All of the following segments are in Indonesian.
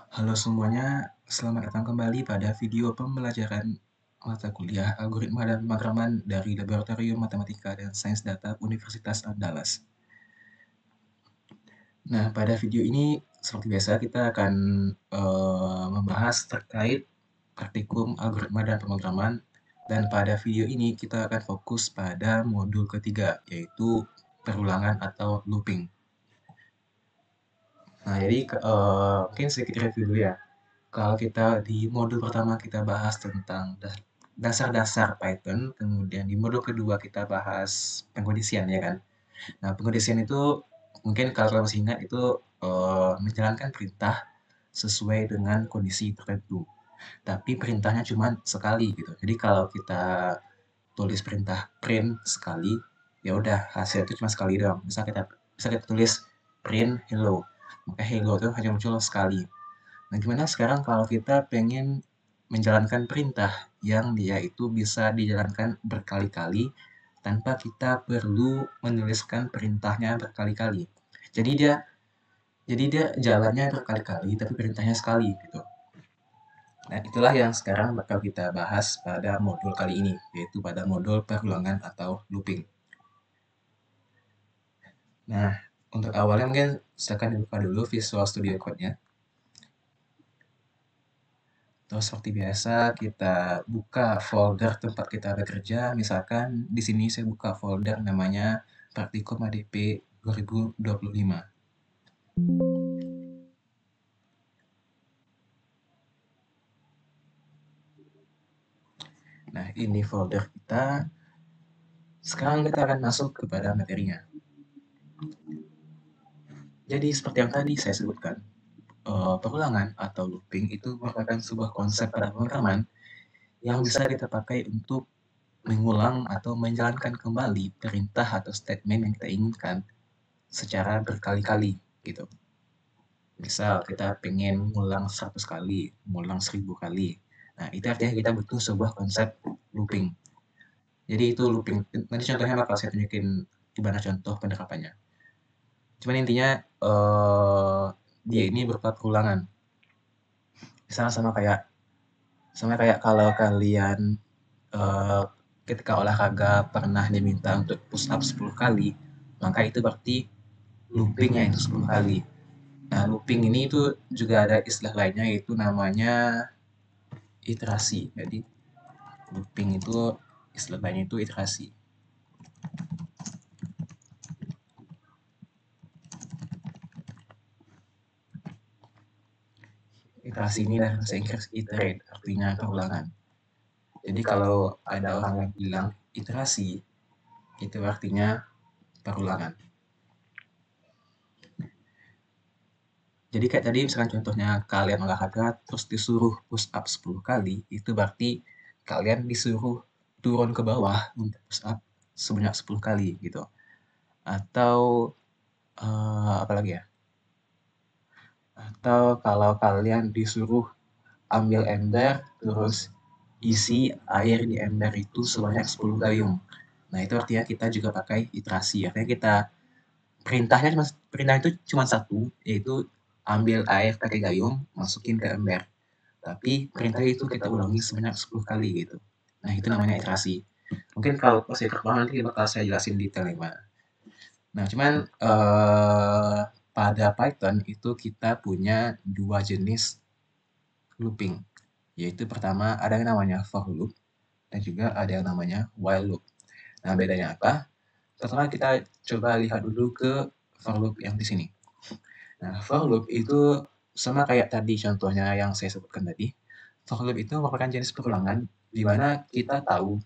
Halo semuanya, selamat datang kembali pada video pembelajaran mata kuliah Algoritma dan Pemrograman dari Laboratorium Matematika dan Sains Data Universitas Andalas. Nah, pada video ini seperti biasa kita akan membahas terkait praktikum algoritma dan pemrograman, dan pada video ini kita akan fokus pada modul ketiga, yaitu perulangan atau looping. Nah, jadi mungkin sedikit review dulu ya. Kalau kita di modul pertama kita bahas tentang dasar-dasar Python, kemudian di modul kedua kita bahas pengkondisian ya kan. Nah, pengkondisian itu mungkin kalau kalian masih ingat itu menjalankan perintah sesuai dengan kondisi tertentu. Tapi perintahnya cuma sekali gitu. Jadi kalau kita tulis perintah print sekali, ya udah hasil itu cuma sekali doang. Bisa kita tulis print hello. Maka hello itu hanya muncul sekali. Nah, gimana sekarang kalau kita pengen menjalankan perintah yang dia itu bisa dijalankan berkali-kali tanpa kita perlu menuliskan perintahnya berkali-kali. Jadi dia jadi dia jalannya berkali-kali tapi perintahnya sekali gitu. Nah, itulah yang sekarang bakal kita bahas pada modul kali ini, yaitu pada modul perulangan atau looping. Nah, untuk awalnya mungkin silakan dibuka dulu Visual Studio Code-nya. Terus seperti biasa kita buka folder tempat kita bekerja. Misalkan di sini saya buka folder namanya Praktikum ADP 2025. Nah, ini folder kita. Sekarang kita akan masuk kepada materinya. Jadi seperti yang tadi saya sebutkan, perulangan atau looping itu merupakan sebuah konsep pada pemrograman yang bisa kita pakai untuk mengulang atau menjalankan kembali perintah atau statement yang kita inginkan secara berkali-kali gitu. Misal kita pengen ngulang 100 kali, ngulang 1000 kali. Nah, itu artinya kita butuh sebuah konsep looping. Jadi itu looping. Nanti contohnya bakal saya tunjukin gimana contoh penerapannya. Cuman intinya dia ini berupa perulangan. Misalnya sama kayak kalau kalian ketika olahraga pernah diminta untuk push up 10 kali, maka itu berarti loopingnya itu 10 kali. Nah, looping ini itu juga ada istilah lainnya yaitu namanya iterasi. Jadi, looping itu istilah lainnya itu iterasi. Iterasi ini dari bahasa Inggris iterate, artinya perulangan. Jadi kalau ada orang yang bilang iterasi, itu artinya perulangan. Jadi kayak tadi misalkan contohnya kalian olahraga terus disuruh push up 10 kali, itu berarti kalian disuruh turun ke bawah untuk push up sebanyak 10 kali gitu. Atau apa lagi ya? Atau kalau kalian disuruh ambil ember terus isi air di ember itu sebanyak 10 gayung. Nah, itu artinya kita juga pakai iterasi. Artinya perintah itu cuma satu, yaitu ambil air pakai gayung, masukin ke ember. Tapi perintah itu kita ulangi sebanyak 10 kali gitu. Nah, itu namanya iterasi. Mungkin kalau pas nanti bakal saya jelasin detailnya gimana. Nah, cuman pada Python itu kita punya dua jenis looping, yaitu pertama ada yang namanya for loop dan juga ada yang namanya while loop. Nah, bedanya apa? Pertama kita coba lihat dulu ke for loop yang di sini. Nah, for loop itu sama kayak tadi contohnya yang saya sebutkan tadi. For loop itu merupakan jenis perulangan di mana kita tahu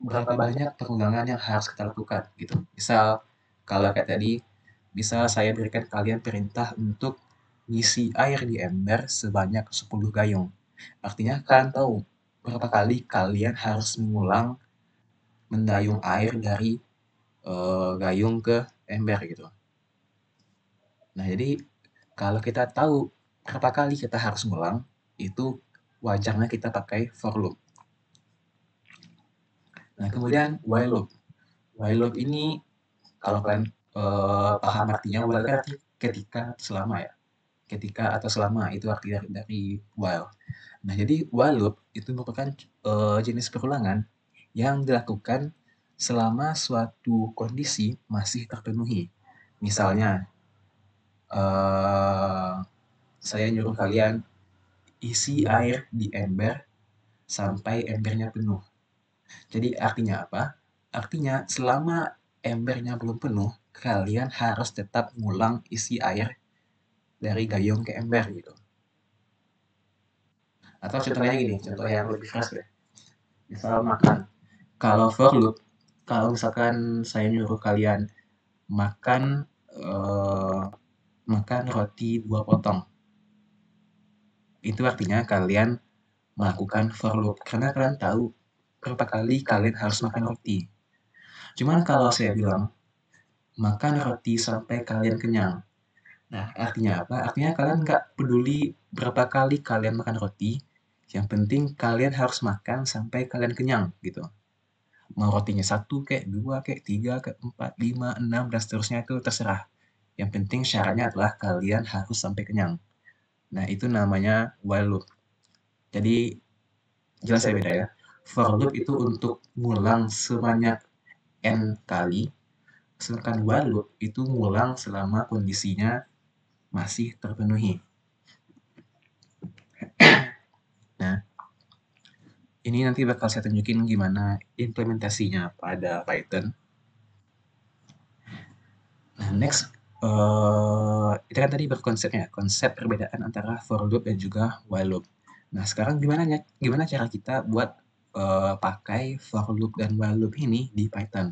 berapa banyak perulangan yang harus kita lakukan gitu. Misal kalau kayak tadi, bisa saya berikan kalian perintah untuk ngisi air di ember sebanyak 10 gayung. Artinya kalian tahu berapa kali kalian harus mengulang mendayung air dari gayung ke ember gitu. Nah, jadi kalau kita tahu berapa kali kita harus ngulang, itu wajarnya kita pakai for loop. Nah, kemudian while loop. While loop ini kalau kalian paham artinya, while kan arti ketika selama ya. ketika atau selama, itu arti dari while. Nah, jadi while loop itu merupakan jenis perulangan yang dilakukan selama suatu kondisi masih terpenuhi. Misalnya, eh, saya nyuruh kalian isi air di ember sampai embernya penuh. Jadi artinya apa? Artinya selama embernya belum penuh, kalian harus tetap ngulang isi air dari gayung ke ember gitu. Atau contohnya gini, contoh yang lebih keras deh. Misal makan. Kalau for loop, kalau misalkan saya nyuruh kalian makan eh, makan roti 2 potong, itu artinya kalian melakukan for loop karena kalian tahu berapa kali kalian harus makan roti. Cuman kalau saya bilang makan roti sampai kalian kenyang, nah artinya apa? Artinya kalian nggak peduli berapa kali kalian makan roti, yang penting kalian harus makan sampai kalian kenyang gitu. Mau rotinya 1 kek, 2 kek, 3 kek, 4, 5, 6, dan seterusnya itu terserah. Yang penting syaratnya adalah kalian harus sampai kenyang. Nah, itu namanya while loop. Jadi, jelas ya beda ya. For loop itu untuk ngulang sebanyak n kali, sedangkan while loop itu ngulang selama kondisinya masih terpenuhi. Nah, ini nanti bakal saya tunjukin gimana implementasinya pada Python. Nah, next, itu kan tadi berkonsepnya, konsep perbedaan antara for loop dan juga while loop. Nah, sekarang gimana cara kita buat pakai for loop dan while loop ini di Python.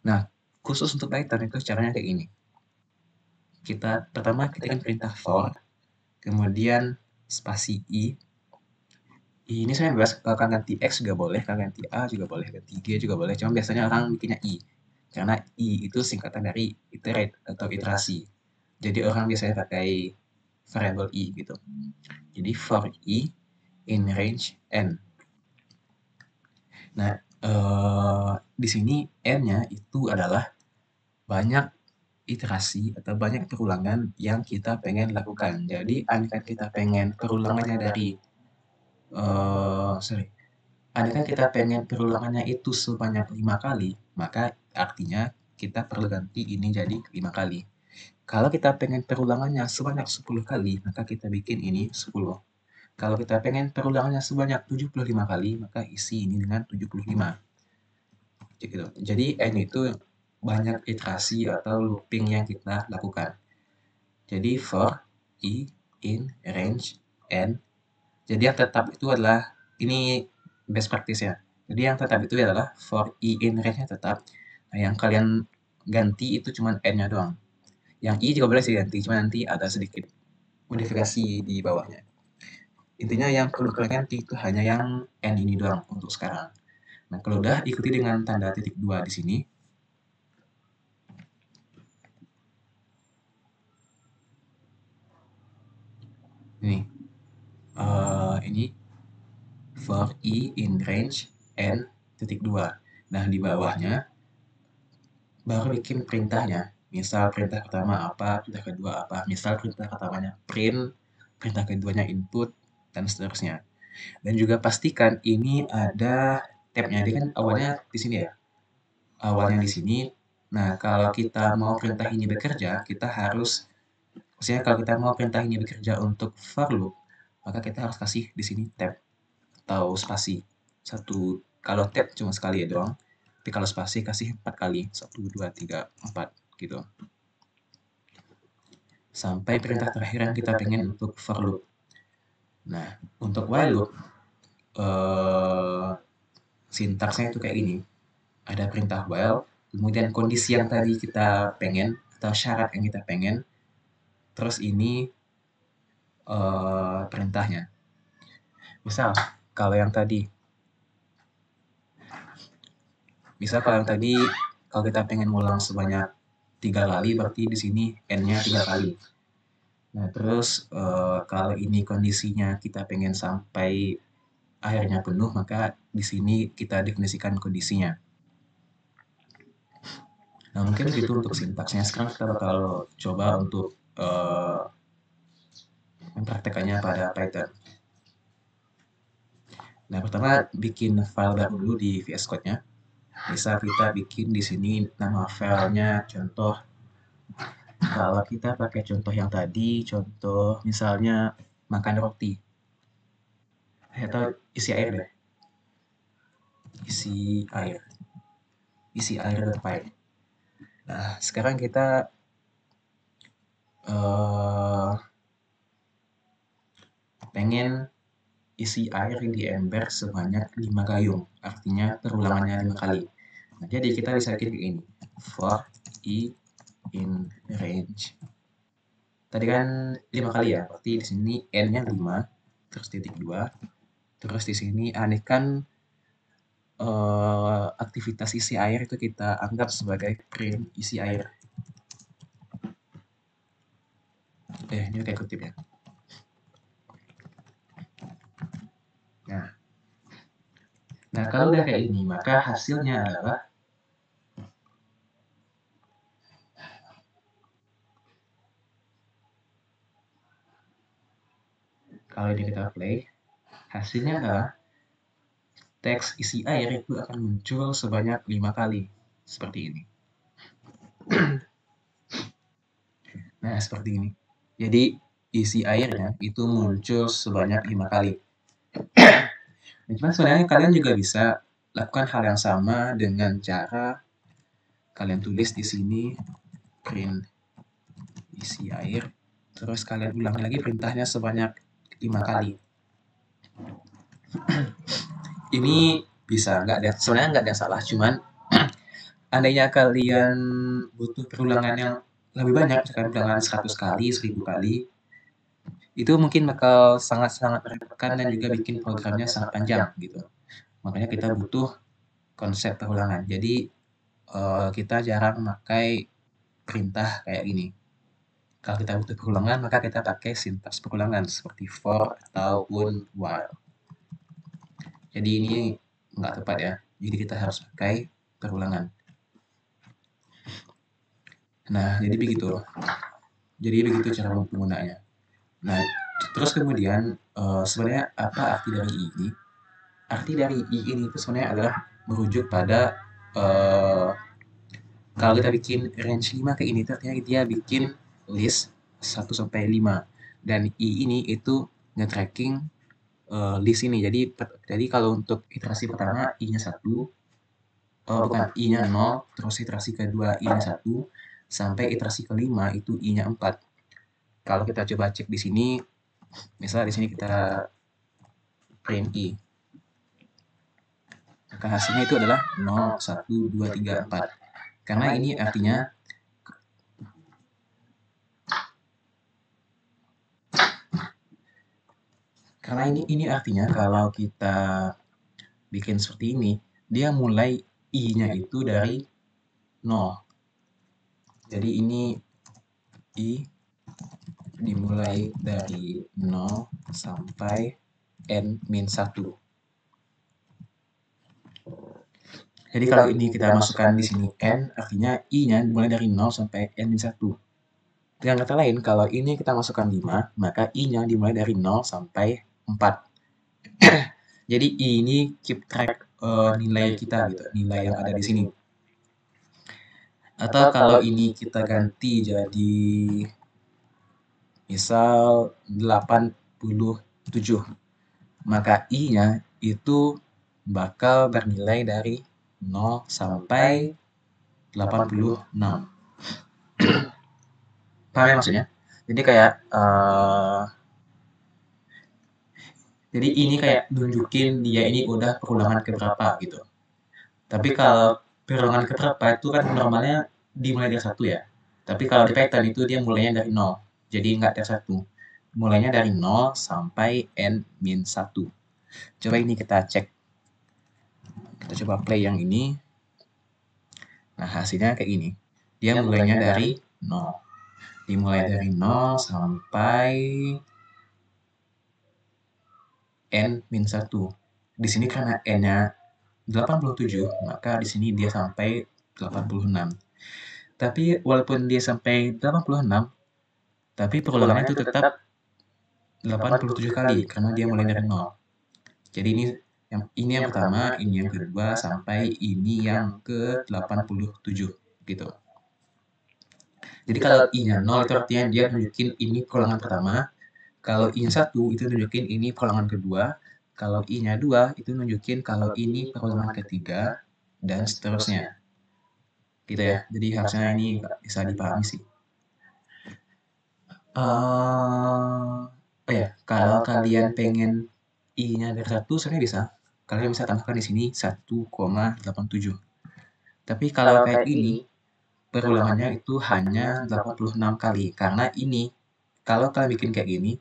Nah, khusus untuk Python itu caranya kayak gini. Pertama ketikkan perintah for, kemudian spasi i. Ini sebenarnya bebas, kalau kalian ganti X juga boleh, kalian ganti A juga boleh, ganti G juga boleh. Cuma biasanya orang bikinnya I. Karena I itu singkatan dari iterate atau iterasi. Jadi orang biasanya pakai variable I gitu. Jadi for I in range N. Nah, di sini N-nya itu adalah banyak iterasi atau banyak perulangan yang kita pengen lakukan. Jadi, andaikan kita pengen perulangannya dari, sorry, andaikan kita pengen perulangannya itu sebanyak 5 kali, maka artinya kita perlu ganti ini jadi 5 kali. Kalau kita pengen perulangannya sebanyak 10 kali, maka kita bikin ini 10. Kalau kita pengen perulangannya sebanyak 75 kali, maka isi ini dengan 75. Gitu. Jadi N itu banyak iterasi atau looping yang kita lakukan. Jadi for I in range N. Jadi yang tetap itu adalah, ini best practice ya. Jadi yang tetap itu adalah for I in range-nya tetap. Nah, yang kalian ganti itu cuma N-nya doang. Yang I juga boleh sih ganti, cuma nanti ada sedikit modifikasi di bawahnya. Intinya yang perlu kalian ganti itu hanya yang N ini doang untuk sekarang. Nah, kalau udah ikuti dengan tanda titik 2 di sini. Ini for I in range N titik 2. Nah, di bawahnya baru bikin perintahnya. Misal perintah pertama apa, perintah kedua apa. Misal perintah pertamanya print, perintah keduanya input, dan seterusnya. Dan juga pastikan ini ada tabnya. Jadi kan awalnya di sini ya. Awalnya di sini. Nah, kalau kita mau perintah ini bekerja, kita harus, maksudnya kalau kita mau perintah ini bekerja untuk for loop, maka kita harus kasih di sini tab atau spasi. Kalau tab cuma sekali ya doang. Tapi kalau spasi kasih 4 kali. 1, 2, 3, 4 gitu. Sampai perintah terakhir yang kita pengen untuk for loop. Nah, untuk while loop, sintaksnya itu kayak gini. Ada perintah while, kemudian kondisi yang tadi kita pengen, atau syarat yang kita pengen, terus ini perintahnya. Misal, kalau yang tadi, kalau kita pengen ngulang sebanyak 3 kali, berarti di sini N-nya 3 kali. Nah, terus kalau ini kondisinya kita pengen sampai airnya penuh, maka di sini kita definisikan kondisinya. Nah, mungkin begitu untuk sintaksnya. Sekarang kita bakal coba untuk mempraktekannya pada Python. Nah, pertama bikin file baru dulu di VS Code-nya. Misal kita bikin di sini nama filenya contoh. Kalau kita pakai contoh yang tadi, contoh misalnya makan roti. Atau isi air deh. Isi air.py. Nah, sekarang kita pengen isi air di ember sebanyak 5 gayung, artinya perulangannya 5 kali. Nah, jadi kita bisa bikin kayak ini, for i in range. Tadi kan 5 kali ya, berarti di sini n-nya 5, terus titik 2, terus di sini ini kan aktivitas isi air itu kita anggap sebagai print isi air. Ini kayak kutip ya. Nah, kalau udah kayak ini, maka hasilnya adalah kalau ini kita play, hasilnya adalah teks isi air itu akan muncul sebanyak 5 kali, seperti ini. Nah, seperti ini. Jadi, isi airnya itu muncul sebanyak 5 kali. Nah, cuman sebenarnya kalian juga bisa lakukan hal yang sama dengan cara kalian tulis di sini print isi air, terus kalian ulangi lagi perintahnya sebanyak 5 kali. Ini bisa, sebenarnya nggak ada salah, cuman andainya kalian butuh perulangan yang lebih banyak, misalkan ulangan 100 kali, 1000 kali, itu mungkin bakal sangat-sangat merepotkan dan juga bikin programnya sangat panjang gitu. Makanya kita butuh konsep perulangan. Jadi kita jarang memakai perintah kayak gini. Kalau kita butuh perulangan, maka kita pakai sintaks perulangan seperti for ataupun while. Jadi ini nggak tepat ya. Jadi kita harus pakai perulangan. Nah, jadi begitu. Jadi begitu cara menggunakannya. Nah, terus kemudian sebenarnya apa arti dari i ini? Arti dari i ini itu sebenarnya adalah merujuk pada kalau kita bikin range 5 kayak ini, artinya dia bikin list 1 sampai 5. Dan i ini itu nge-tracking list ini. Jadi kalau untuk iterasi pertama i-nya 1, bukan i-nya 0, terus iterasi kedua i-nya 1, sampai iterasi kelima itu i-nya 4. Kalau kita coba cek di sini, misalnya di sini kita print i. Maka hasilnya itu adalah 0, 1, 2, 3, 4. Karena ini artinya ini artinya kalau kita bikin seperti ini, dia mulai i-nya itu dari 0. Jadi ini i dimulai dari 0 sampai n-1. Jadi kalau ini kita masukkan di sini n, artinya i-nya dimulai dari 0 sampai n-1. Dengan kata lain, kalau ini kita masukkan 5, maka i-nya dimulai dari 0 sampai 4. Jadi i ini keep track nilai kita gitu, nilai yang ada di sini. Atau kalau ini kita ganti jadi misal 87, maka i-nya itu bakal bernilai dari 0 sampai 86. Paham ya maksudnya? Jadi kayak jadi ini kayak nunjukin dia ini udah perulangan keberapa gitu. Tapi kalau perulangan keberapa itu kan normalnya dimulai dari 1 ya. Tapi kalau di Python itu dia mulainya dari 0. Jadi nggak dari 1. Mulainya dari 0 sampai n-1. Coba ini kita cek. Kita coba play yang ini. Nah, hasilnya kayak gini. Dia mulainya dari 0. Dimulai dari 0 sampai n-1. Di sini karena n-nya 87, maka di sini dia sampai 86. Tapi walaupun dia sampai 86, tapi perulangannya itu tetap 87 kali karena dia mulai dari 0. Jadi ini yang pertama, ini yang kedua, sampai ini yang ke-87 gitu. Jadi kalau I-nya 0 itu artinya dia nunjukin ini perulangan pertama, kalau I-nya 1 itu nunjukin ini perulangan kedua, kalau I-nya 2 itu nunjukin kalau ini perulangan ketiga, dan seterusnya. Gitu ya, jadi harusnya ini bisa dipahami sih. Oh ya, kalau kalian pengen I-nya dari 1 sebenarnya bisa. Kalian bisa tambahkan di sini 1,87. Tapi kalau kayak gini, perulangannya itu hanya 86 kali. Karena ini, kalau kalian bikin kayak gini,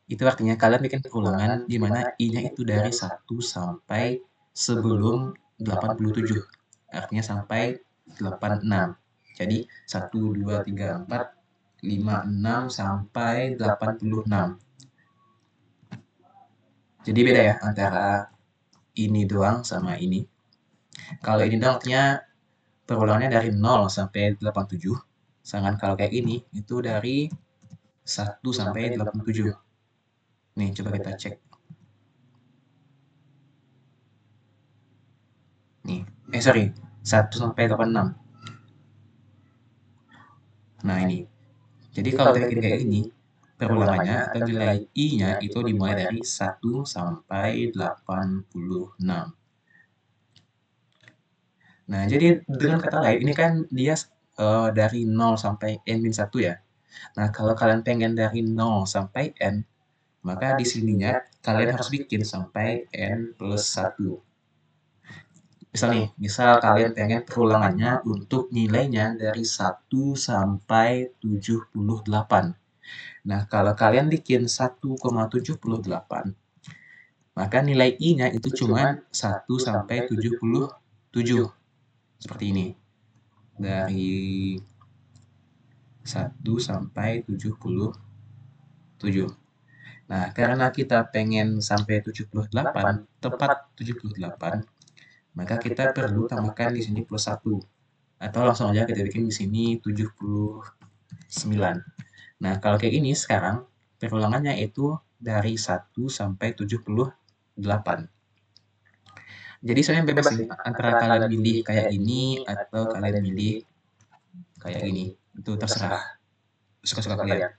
itu artinya kalian bikin perulangan di mana I-nya itu dari 1 sampai sebelum 87. Artinya sampai 86. Jadi 1, 2, 3, 4, 5, 6 sampai 86. Jadi beda ya antara ini doang sama ini. Kalau ini doang artinya perulangannya dari 0 sampai 87. Sedangkan kalau kayak ini itu dari 1 sampai 87. Nih, coba kita cek. Nih, sorry, 1 sampai 86. Nah, ini. Jadi kalau kita bikin kayak gini, perulangannya atau nilai I-nya itu dimulai dari 1 sampai 86. Nah, jadi dengan kata lain, ini kan dia dari 0 sampai N-1 ya. Nah, kalau kalian pengen dari 0 sampai N, maka di sininya kalian harus bikin sampai N plus 1. Misal kalian pengen perulangannya untuk nilainya dari 1 sampai 78. Nah, kalau kalian bikin 1,78, maka nilai I-nya itu cuma 1 sampai 77. Seperti ini. Dari 1 sampai 77. Nah, karena kita pengen sampai 78, tepat 78, maka kita perlu tambahkan di sini plus 1. Atau langsung aja kita bikin di sini 79. Nah, kalau kayak ini sekarang, perulangannya itu dari 1 sampai 78. Jadi sebenarnya bebas sih, antara kalian milih kayak gini, atau kalian milih kayak gini. Itu terserah, suka-suka kalian.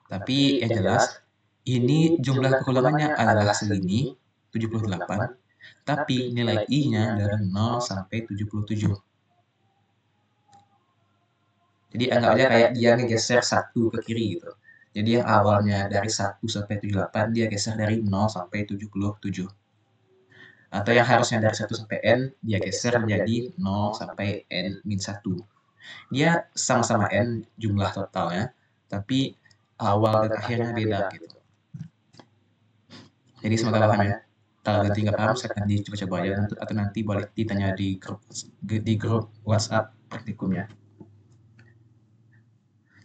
Tapi yang jelas, ini jumlah perulangannya adalah segini, 78, tapi nilai I-nya dari 0 sampai 77. Jadi anggap aja kayak dia ngegeser 1 ke kiri gitu. Jadi yang awalnya dari 1 sampai 78, dia geser dari 0 sampai 77. Atau yang harusnya dari 1 sampai N, dia geser menjadi 0 sampai N-1. Dia sama-sama N jumlah totalnya, tapi awal dan akhirnya beda gitu. Jadi semoga paham ya. Kalau nanti nggak paham, silahkan dicoba-coba aja, atau nanti boleh ditanya di grup WhatsApp praktikumnya.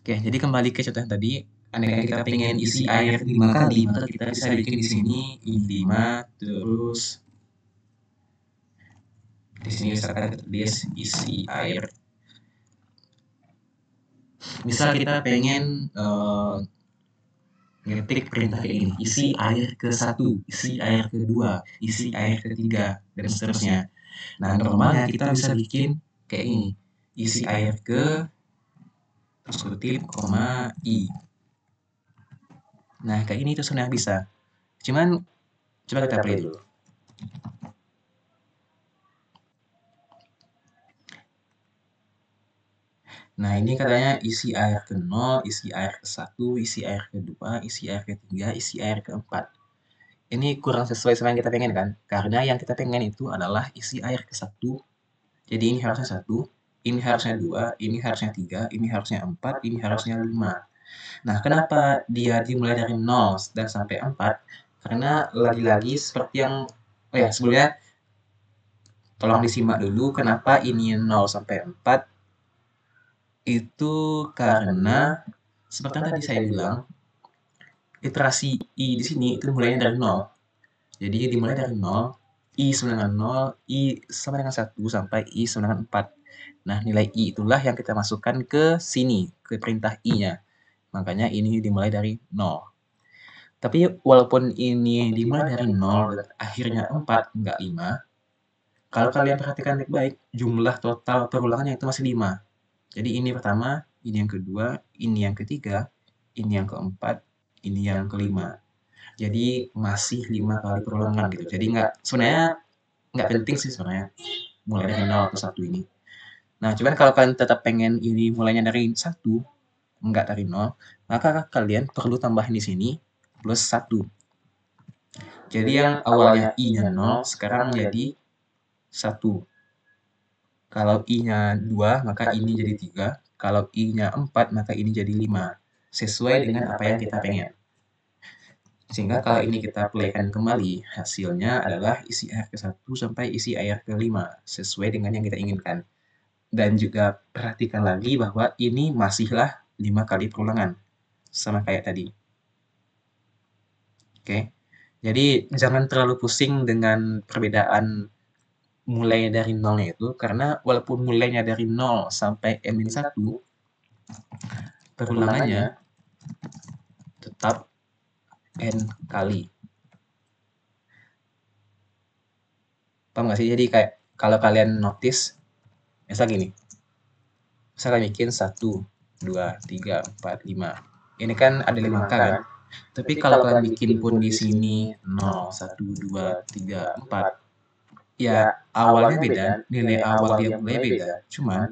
Oke, jadi kembali ke contoh yang tadi. Andaikan kita pengen isi air 5 kali, maka kita bisa bikin di sini I5, terus di sini misalkan kita tulis isi air. Misal kita pengen ngetik perintah kayak gini, isi air ke-1, isi air ke-2, isi air ke-3, dan seterusnya. Nah, normalnya kita bisa bikin kayak ini, isi air ke, terus kutip, koma, I. Nah, kayak gini itu sebenarnya bisa. Cuman, coba kita play dulu. Nah, ini katanya isi air ke-0, isi air ke-1, isi air ke-2, isi air ke-3, isi air ke-4. Ini kurang sesuai sama yang kita pengen kan? Karena yang kita pengen itu adalah isi air ke-1. Jadi ini harusnya 1, ini harusnya 2, ini harusnya 3, ini harusnya 4, ini harusnya 5. Nah, kenapa dia dimulai dari 0 dan sampai 4? Karena lagi-lagi seperti yang, oh ya, sebelumnya tolong disimak dulu kenapa ini 0 sampai 4. Itu karena seperti yang tadi saya bilang, iterasi I di sini itu mulainya dari 0. Jadi dimulai dari 0, I sama dengan 0, I sama dengan 1, sampai I sama dengan 4. Nah, nilai I itulah yang kita masukkan ke sini, ke perintah I-nya. Makanya ini dimulai dari 0. Tapi walaupun ini dimulai dari 0 dan akhirnya 4, nggak 5, kalau kalian perhatikan baik-baik, jumlah total perulangannya itu masih 5. Jadi ini pertama, ini yang kedua, ini yang ketiga, ini yang keempat, ini yang kelima. Jadi masih 5 kali perulangan gitu. Jadi sebenarnya nggak penting sih sebenarnya mulai dari 0 atau 1 ini. Nah, cuman kalau kalian tetap pengen ini mulainya dari 1, nggak dari 0, maka kalian perlu tambahin di sini plus 1. Jadi yang awalnya I-nya 0, sekarang jadi 1. Kalau I-nya 2, maka ini jadi 3. Kalau I-nya 4, maka ini jadi 5. Sesuai dengan apa yang kita pengen. Sehingga kalau ini kita playkan kembali, hasilnya adalah isi air ke-1 sampai isi air ke-5. Sesuai dengan yang kita inginkan. Dan juga perhatikan lagi bahwa ini masihlah 5 kali perulangan. Sama kayak tadi. Oke. Jadi jangan terlalu pusing dengan perbedaan mulai dari 0-nya itu, karena walaupun mulainya dari 0 sampai N-1, perulangannya tetap N kali. Paham nggak sih? Jadi kayak kalau kalian notice, misal gini, misal kalian bikin 1, 2, 3, 4, 5. Ini kan ada 5 angka kan? Tapi kalau kalian bikin pun di sini 0, 1, 2, 3, 4, ya awalnya beda, nilai awal dia mulai beda, cuman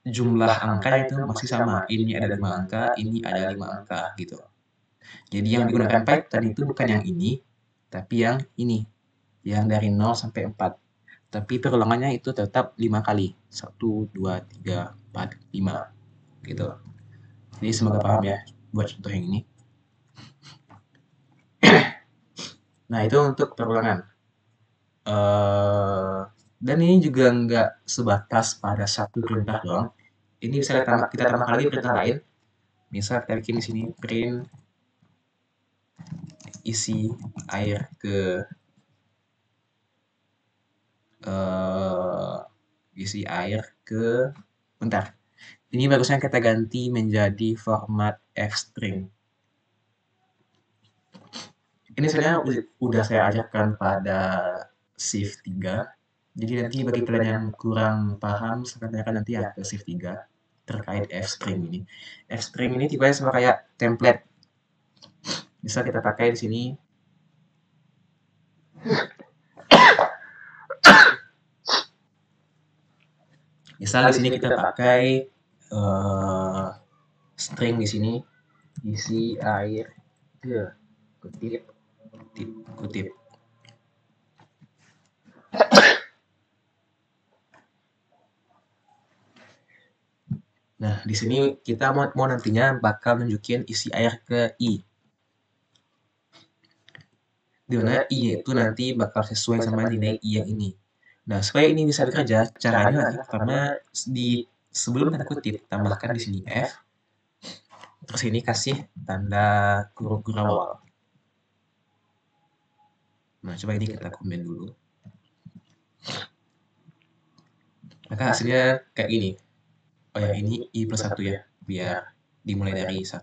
jumlah angkanya itu masih sama. Ini ada 5 angka, ini ada 5 angka gitu. Jadi yang digunakan Python itu bukan yang ini, tapi yang ini. Yang dari 0 sampai 4. Tapi perulangannya itu tetap 5 kali. 1, 2, 3, 4, 5. Gitu. Jadi semoga paham ya buat contoh yang ini. Nah, itu untuk perulangan. Dan ini juga nggak sebatas pada satu perintah doang. Ini bisa kita tambahkan lagi perintah lain. Misal kita bikin di sini print isi air ke bentar. Ini bagusnya kita ganti menjadi format f-string. Ini sebenarnya udah saya ajarkan pada shift 3. Jadi nanti bagi kalian yang kurang paham, saya tanyakan nanti ya ke shift 3 terkait f-string ini. F-string ini tipenya sama kayak template. Bisa kita pakai di sini. Misal di sini kita pakai string di sini isi air ke kutip. Nah, di sini kita mau nantinya bakal nunjukin isi air ke I. Di mana I itu nanti bakal sesuai sama nilai I yang ini. Nah, supaya ini bisa bekerja, caranya pertama sebelum tanda kutip tambahkan di sini F. Terus ini kasih tanda kurung awal. Nah, coba ini kita komen dulu. Maka hasilnya kayak gini. Oh ya, ini I plus 1 ya, biar dimulai dari 1.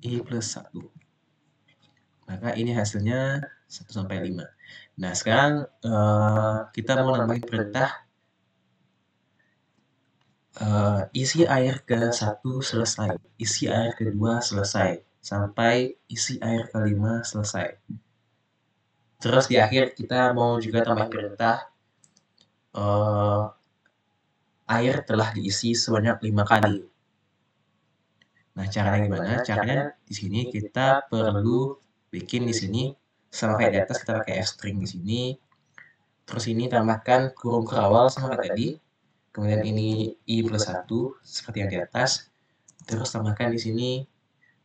I plus 1. Maka ini hasilnya 1 sampai 5. Nah, sekarang kita mau nambahin perintah isi air ke-1 selesai, isi air ke-2 selesai, sampai isi air ke-5 selesai. Terus di akhir kita mau juga tambahin perintah air telah diisi sebanyak 5 kali. Nah, caranya gimana? Caranya di sini kita perlu bikin di sini sama kayak di atas, kita pakai f-string di sini. Terus ini tambahkan kurung awal sama kayak tadi. Kemudian ini I plus 1 seperti yang di atas. Terus tambahkan di sini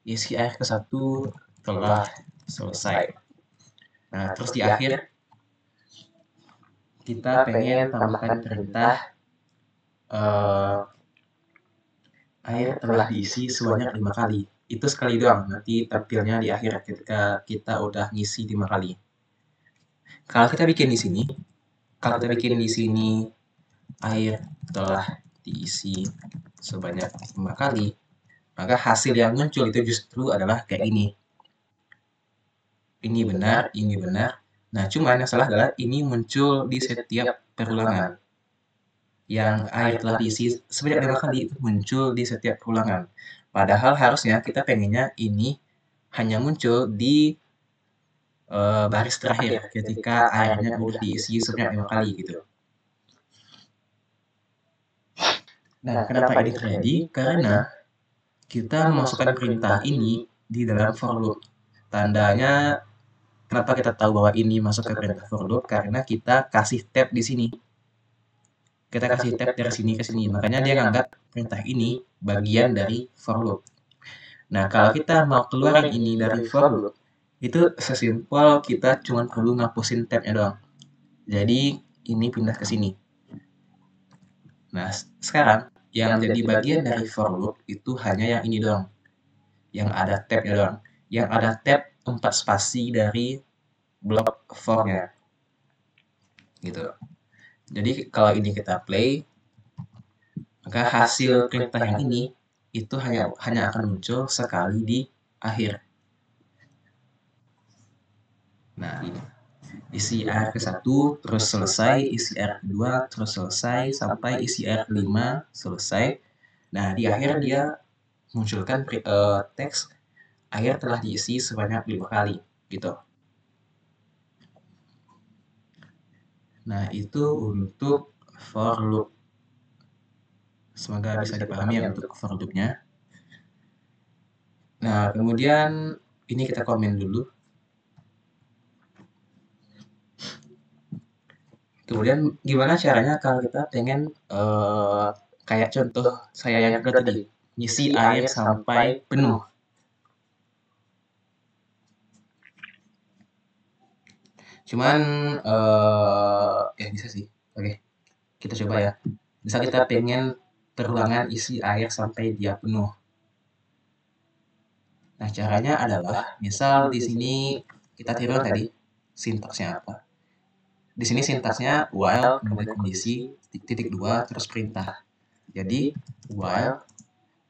isi air ke-1 telah selesai. Nah, terus di akhir kita pengen tambahkan perintah air telah diisi sebanyak 5 kali. Itu sekali doang, nanti tampilnya di akhir ketika kita udah ngisi 5 kali. Kalau kita bikin di sini, air telah diisi sebanyak 5 kali, maka hasil yang muncul itu justru adalah kayak ini. Ini benar, ini benar. Nah, cuman yang salah adalah ini muncul di setiap perulangan. Yang air telah diisi sebanyak 5 kali itu muncul di setiap perulangan. Padahal harusnya kita pengennya ini hanya muncul di baris terakhir ketika airnya udah diisi sebanyak 5 kali gitu. Nah, kenapa ini terjadi? Karena kita memasukkan perintah ini di dalam for loop. Tandanya kenapa kita tahu bahwa ini masuk ke perintah for loop? Karena kita kasih tab di sini. Kita kasih tab dari sini ke sini. Makanya dia nganggap perintah ini bagian dari for loop. Nah, kalau kita mau keluarin ini dari for loop, itu sesimpel kita cuma perlu ngapusin tabnya doang. Jadi ini pindah ke sini. Nah, sekarang yang jadi bagian dari for loop itu hanya yang ini doang. Yang ada tabnya doang. Yang ada tab 4 spasi dari blok for-nya. Gitu. Jadi kalau ini kita play, maka hasil perintah yang ini itu hanya akan muncul sekali di akhir. Nah, ini. Isi air ke-1 terus selesai, isi air ke-2 terus selesai, sampai isi air ke-5 selesai. Nah, di akhir dia munculkan teks air telah diisi sebanyak 5 kali gitu. Nah, itu untuk for loop. Semoga bisa dipahami ya untuk for loop-nya. Nah, kemudian ini kita komen dulu. Kemudian gimana caranya kalau kita pengen kayak contoh saya yang kedua tadi, ngisi air sampai penuh. Cuman ya bisa sih. Oke, kita coba ya. Misal kita pengen perulangan isi air sampai dia penuh. Nah, caranya adalah misal di sini kita tiru tadi sintaksnya apa. Di sini sintaksnya while kemudian kondisi titik 2 terus perintah. Jadi while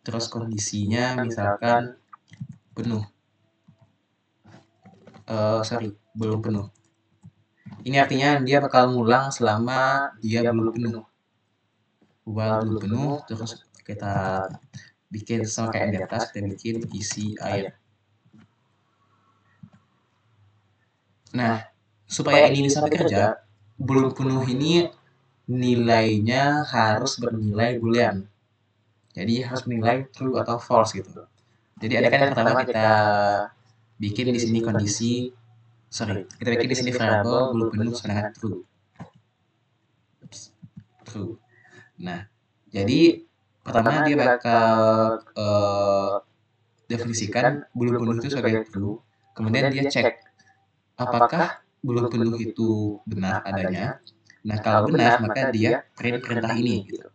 terus kondisinya misalkan penuh. Belum penuh. Ini artinya dia bakal ngulang selama dia belum penuh. While belum penuh, terus kita bikin sama kayak di atas, kita bikin isi air. Nah, supaya ini bisa bekerja, belum penuh ini nilainya harus bernilai boolean. Jadi harus bernilai true atau false gitu. Jadi ada kan yang pertama kita bikin di sini kondisi, kita bikin di sini variable belum penuh sedangkan true. True. Nah, jadi pertama dia bakal definisikan belum penuh itu sebagai true. Kemudian dia cek apakah belum penuh itu benar adanya. Nah, kalau benar maka dia print perintah ini gitu.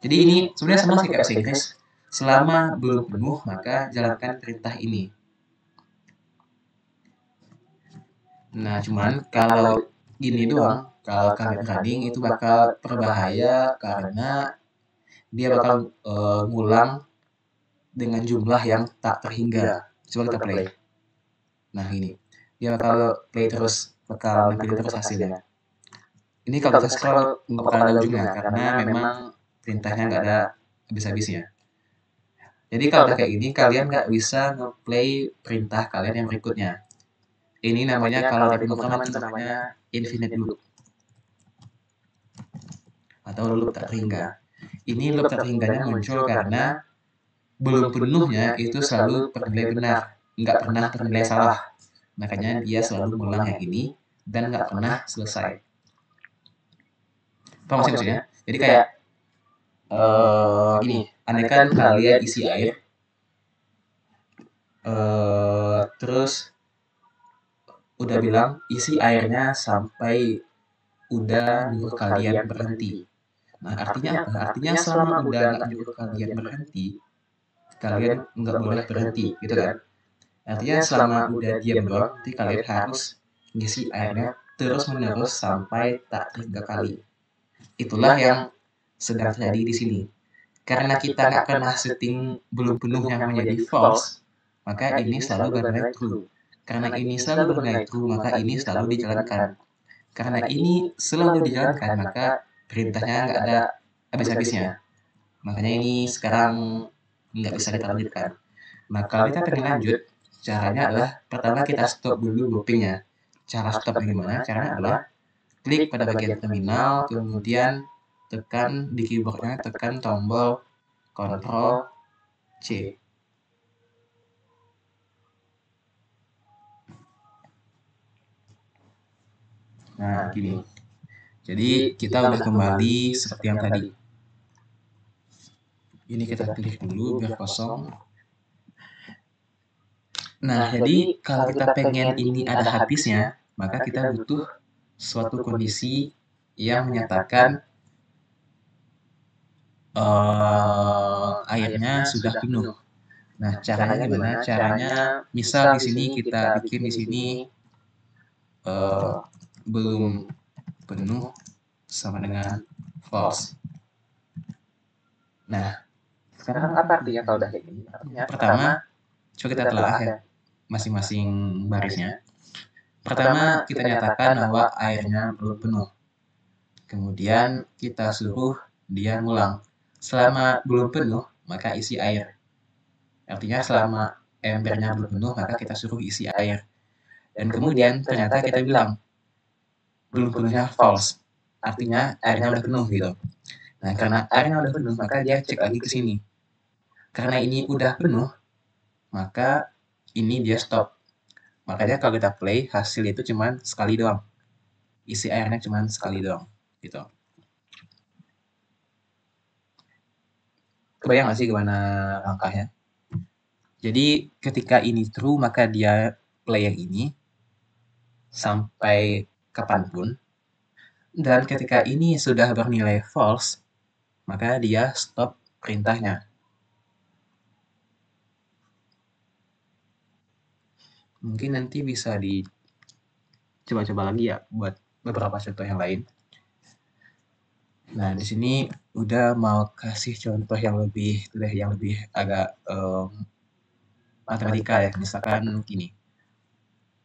Jadi ini sebenarnya sama sih kayak bahasa Inggris. Selama belum penuh maka jalankan perintah ini. Nah, cuman kalau gini doang, kalau kalian running itu bakal berbahaya karena dia bakal ngulang dengan jumlah yang tak terhingga. Coba kita play. Nah, ini. Dia bakal play terus, bakal nampilin terus hasilnya. Ini kalau kita scroll nggak bakal ada ujungnya karena memang perintahnya nggak ada habis-habisnya. Jadi kalau udah kayak gini, kalian nggak bisa nge-play perintah kalian yang berikutnya. Ini namanya kalau di pemrograman itu namanya infinite loop atau loop tak terhingga. Ini loop tak terhingganya muncul karena belum penuhnya itu selalu bernilai benar, nggak pernah bernilai salah. Makanya dia selalu mengulang yang ini dan nggak pernah selesai. Paham maksudnya? Jadi kayak gini, andaikan kalian isi air, terus udah bilang isi airnya sampai udah nyuruh kalian berhenti. Nah, artinya apa? Artinya selama udah nggak nyuruh kalian berhenti, kalian nggak boleh berhenti, gitu kan? Artinya selama udah diam doang, nanti kalian harus ngisi airnya terus menerus sampai tak 3 kali. Itulah yang sedang terjadi di sini. Karena kita nggak pernah setting belum penuh yang menjadi false, maka ini selalu bernilai true. Karena ini selalu bernilai true, maka ini selalu dijalankan. Karena ini selalu dijalankan, maka perintahnya nggak ada habis-habisnya. Makanya ini sekarang nggak bisa kita lanjutkan. Nah, kalau kita pengen lanjut, caranya adalah pertama kita stop dulu loopingnya. Cara stopnya gimana? Caranya adalah klik pada bagian terminal, kemudian tekan di keyboardnya, tekan tombol Ctrl C. Nah, gini. Jadi kita udah kembali seperti yang tadi. Ini kita klik dulu biar kosong. Nah, jadi kalau kita pengen ini ada habisnya, maka kita butuh suatu kondisi yang menyatakan airnya sudah penuh. Nah, caranya gimana? Caranya, misal di sini kita bikin di sini belum penuh sama dengan false. Nah, sekarang apa artinya kalau udah kayak gini? Artinya pertama, coba kita telah ya masing-masing barisnya. Pertama, kita nyatakan bahwa airnya belum penuh. Kemudian kita suruh dia ngulang. Selama belum penuh, maka isi air. Artinya selama embernya belum penuh, maka kita suruh isi air. Dan kemudian ternyata kita bilang, belum penuhnya false. Artinya airnya udah penuh gitu. Nah, karena airnya udah penuh, maka dia cek lagi ke sini. Karena ini udah penuh, maka ini dia stop. Makanya kalau kita play, hasil itu cuma sekali doang. Isi airnya cuma sekali doang. Gitu. Kebayang gak sih gimana langkahnya? Jadi ketika ini true, maka dia play yang ini sampai kapanpun. Dan ketika ini sudah bernilai false, maka dia stop perintahnya. Mungkin nanti bisa dicoba-coba lagi ya buat beberapa contoh yang lain. Nah, di sini udah mau kasih contoh yang lebih agak matematika ya. Misalkan gini.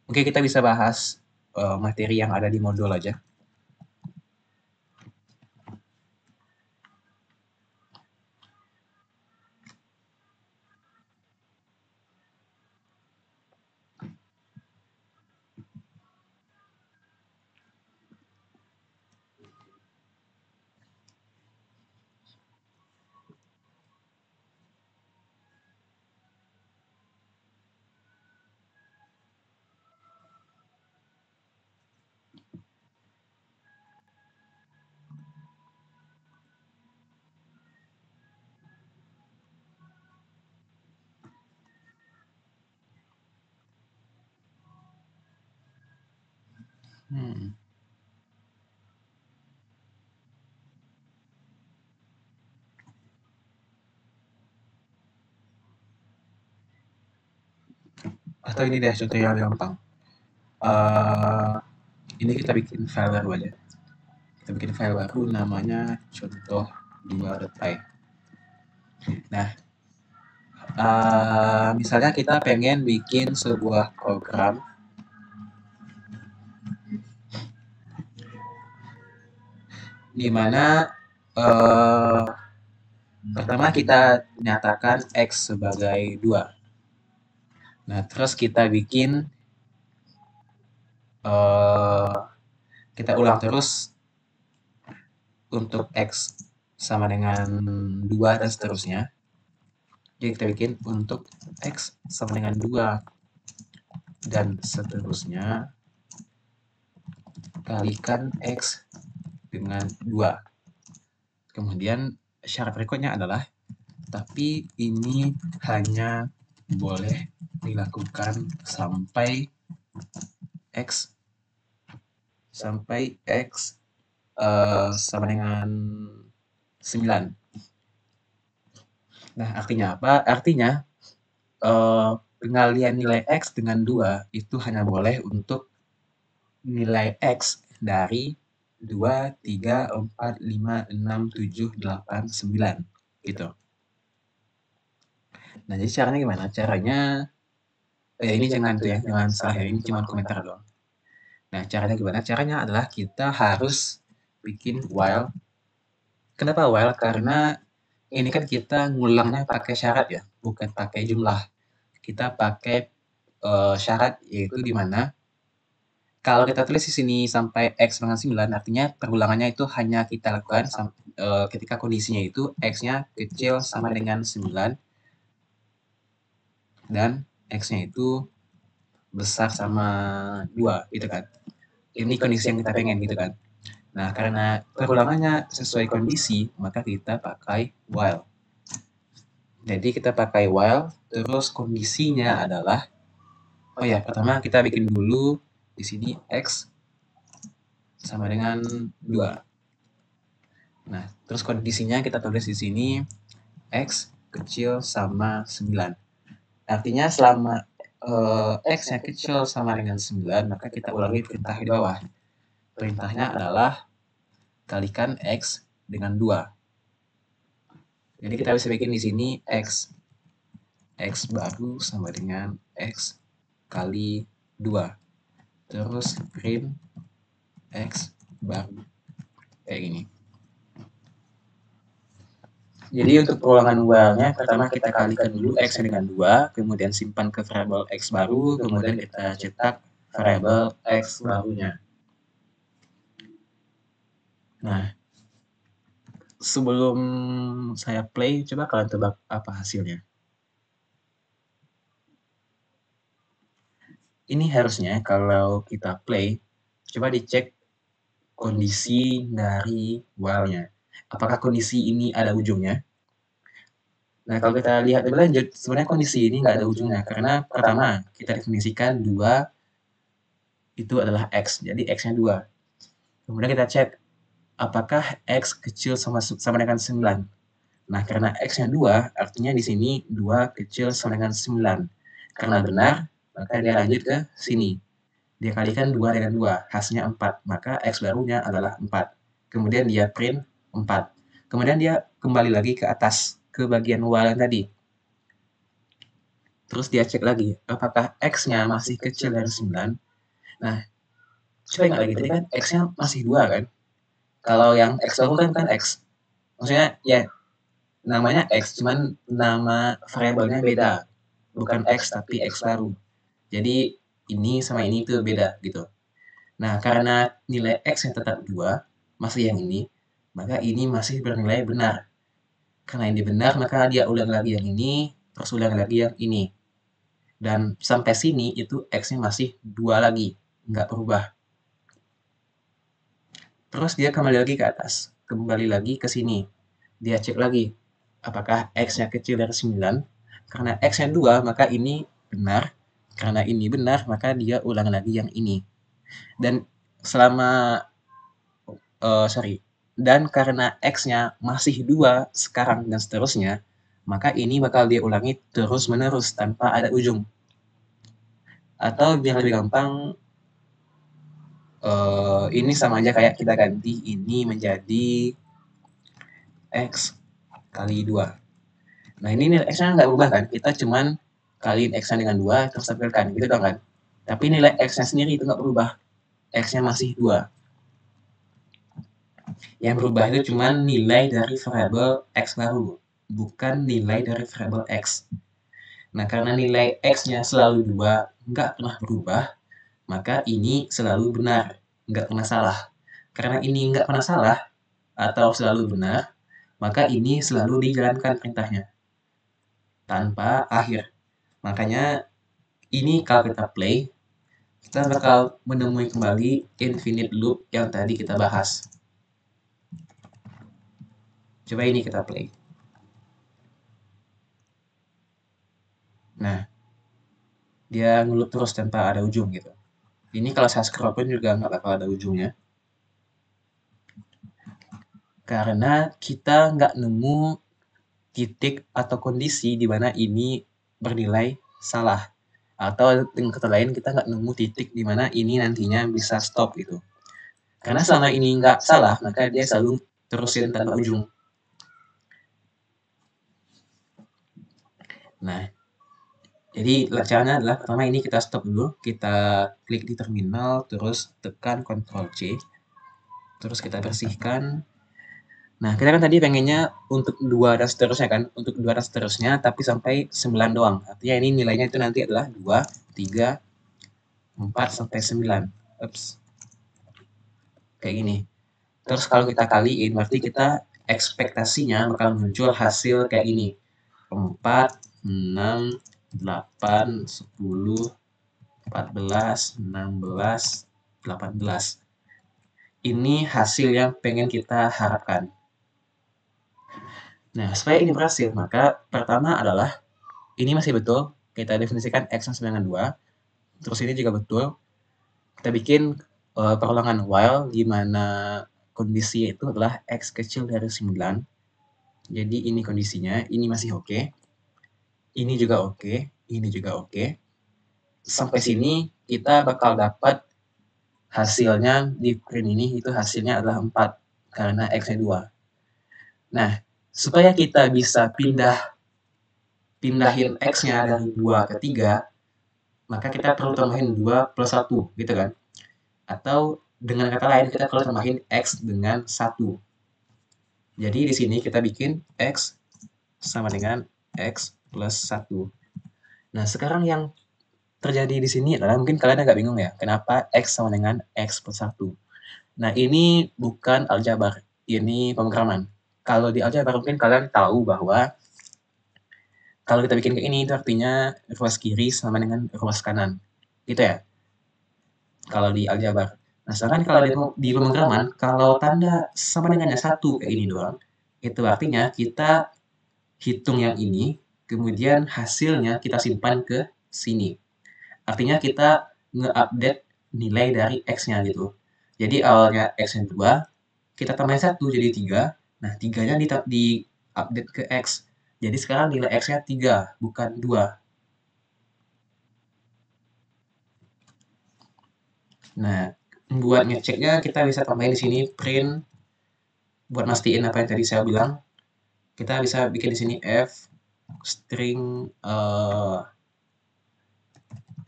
Oke, kita bisa bahas materi yang ada di modul aja. Atau ini deh contoh yang gampang. Ini kita bikin file baru aja. Kita bikin file baru namanya contoh 2.py. Nah, misalnya kita pengen bikin sebuah program di mana pertama kita nyatakan X sebagai 2. Nah, terus kita bikin kita ulang terus untuk X sama dengan 2 dan seterusnya. Jadi kita bikin untuk X sama dengan 2 dan seterusnya kalikan X dengan 2. Kemudian syarat berikutnya adalah tapi ini hanya boleh dilakukan sampai X sama dengan 9. Nah, artinya apa? Artinya pengalian nilai X dengan 2 itu hanya boleh untuk nilai X dari 2, 3, 4, 5, 6, 7, 8, 9. Gitu. Nah, jadi caranya gimana? Caranya, ini jangan tuh ya, jangan salah ya, ini cuma komentar doang. Nah, caranya gimana? Caranya adalah kita harus bikin while. Kenapa while? Karena ini kan kita ngulangnya pakai syarat ya, bukan pakai jumlah. Kita pakai syarat, yaitu di mana kalau kita tulis di sini sampai X dengan 9, artinya perulangannya itu hanya kita lakukan ketika kondisinya itu X-nya kecil sama dengan 9 dan X-nya itu besar sama 2 gitu kan. Ini kondisi yang kita pengen gitu kan. Nah, karena perulangannya sesuai kondisi, maka kita pakai while. Jadi kita pakai while, terus kondisinya adalah, oh ya, pertama kita bikin dulu di sini X sama dengan 2. Nah, terus kondisinya kita tulis di sini X kecil sama 9. Artinya selama X-nya kecil sama dengan 9, maka kita ulangi perintah di bawah. Perintahnya adalah kalikan X dengan 2. Jadi kita bisa bikin di sini X baru sama dengan X kali 2. Terus print X baru kayak gini. Jadi untuk perulangan while-nya, pertama kita kalikan dulu X dengan 2, kemudian simpan ke variabel X baru, kemudian kita cetak variabel X barunya. Nah, sebelum saya play, coba kalian tebak apa hasilnya. Ini harusnya kalau kita play, coba dicek kondisi dari while-nya. Apakah kondisi ini ada ujungnya? Nah, kalau kita lihat lebih lanjut, sebenarnya kondisi ini nggak ada ujungnya. Karena pertama, kita definisikan 2 itu adalah X. Jadi X-nya 2. Kemudian kita cek, apakah X kecil sama dengan 9? Nah, karena X-nya 2, artinya di sini 2 kecil sama dengan 9. Karena benar, maka dia lanjut ke sini. Dia kalikan 2 dengan 2, hasilnya 4. Maka X barunya adalah 4. Kemudian dia print 4. Kemudian dia kembali lagi ke atas, ke bagian while yang tadi. Terus dia cek lagi, apakah X-nya masih kecil dari 9? Nah, coba ingat lagi, tadi kan X-nya masih 2 kan? Kalau yang X baru kan X. Maksudnya ya namanya X, cuman nama variabelnya beda. Bukan X, tapi X baru. Jadi ini sama ini itu beda gitu. Nah, karena nilai X yang tetap 2, masih yang ini, maka ini masih bernilai benar. Karena ini benar, maka dia ulang lagi yang ini, terus ulang lagi yang ini. Dan sampai sini itu X-nya masih 2 lagi, nggak berubah. Terus dia kembali lagi ke atas, kembali lagi ke sini. Dia cek lagi, apakah X-nya kecil dari 9? Karena X-nya 2, maka ini benar. Karena ini benar, maka dia ulang lagi yang ini. Dan selama, dan karena X-nya masih 2 sekarang dan seterusnya, maka ini bakal dia ulangi terus-menerus tanpa ada ujung. Atau biar lebih gampang, ini sama aja kayak kita ganti ini menjadi X kali 2. Nah, ini nilai X-nya nggak berubah kan, kita cuman kaliin X-nya dengan 2, terus tampilkan, gitu dong kan. Tapi nilai X-nya sendiri itu nggak berubah, X-nya masih 2. Yang berubah itu cuman nilai dari variabel X baru, bukan nilai dari variabel X. Nah, karena nilai X-nya selalu 2, nggak pernah berubah, maka ini selalu benar, nggak pernah salah. Karena ini nggak pernah salah, atau selalu benar, maka ini selalu dijalankan perintahnya tanpa akhir. Makanya ini kalau kita play, kita bakal menemui kembali infinite loop yang tadi kita bahas. Coba ini kita play. Nah, dia ngeloop terus tanpa ada ujung gitu. Ini kalau saya scroll pun juga nggak bakal ada ujungnya. Karena kita nggak nemu titik atau kondisi di mana ini bernilai salah. Atau dengan kata lain, kita nggak nemu titik di mana ini nantinya bisa stop gitu. Karena selama ini nggak salah, maka dia selalu terusin tanpa ujung. Nah, jadi caranya adalah pertama ini kita stop dulu, kita klik di terminal, terus tekan Ctrl C, terus kita bersihkan. Nah, kita kan tadi pengennya untuk 2 dan seterusnya kan, untuk 2 dan seterusnya, tapi sampai 9 doang. Artinya ini nilainya itu nanti adalah 2, 3, 4, sampai 9. Ups. Kayak gini. Terus kalau kita kaliin, berarti kita ekspektasinya bakal muncul hasil kayak gini. 4, 6, 8, 10, 14, 16, 18. Ini hasil yang pengen kita harapkan. Nah, supaya ini berhasil, maka pertama adalah ini masih betul, kita definisikan X sama dengan 2. Terus ini juga betul. Kita bikin perulangan while di mana kondisi itu adalah X kecil dari 9. Jadi ini kondisinya, ini masih oke. Ini juga oke, ini juga oke. Sampai sini kita bakal dapat hasilnya di print ini, itu hasilnya adalah 4 karena X-nya 2. Nah, supaya kita bisa pindahin X-nya dari 2 ke 3, maka kita perlu tambahin 2 plus 1, gitu kan? Atau dengan kata lain, kita perlu tambahin X dengan 1. Jadi di sini kita bikin X sama dengan X plus 1. Nah, sekarang yang terjadi di sini adalah mungkin kalian agak bingung ya, kenapa X sama dengan X plus 1. Nah, ini bukan aljabar, ini pemrograman. Kalau di aljabar mungkin kalian tahu bahwa kalau kita bikin kayak ini, itu artinya ruas kiri sama dengan ruas kanan. Gitu ya, kalau di aljabar. Nah, sedangkan kalau di pemrograman, kalau tanda sama dengannya 1 kayak ini doang, itu artinya kita hitung yang ini, kemudian hasilnya kita simpan ke sini. Artinya kita nge-update nilai dari X-nya gitu. Jadi awalnya X-nya 2, kita tambahin 1 jadi 3. Nah, 3-nya di-update ke X. Jadi sekarang nilai X-nya 3, bukan 2. Nah, buat ngeceknya kita bisa tambahin di sini print buat mastiin apa yang tadi saya bilang. Kita bisa bikin di sini f string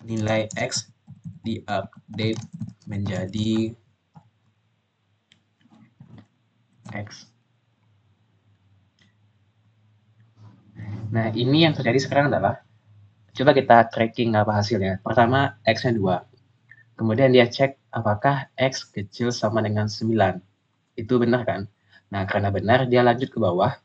nilai X di-update menjadi X. Nah, ini yang terjadi sekarang adalah, coba kita tracking apa hasilnya. Pertama, X-nya 2. Kemudian dia cek apakah X kecil sama dengan 9. Itu benar kan? Nah, karena benar, dia lanjut ke bawah.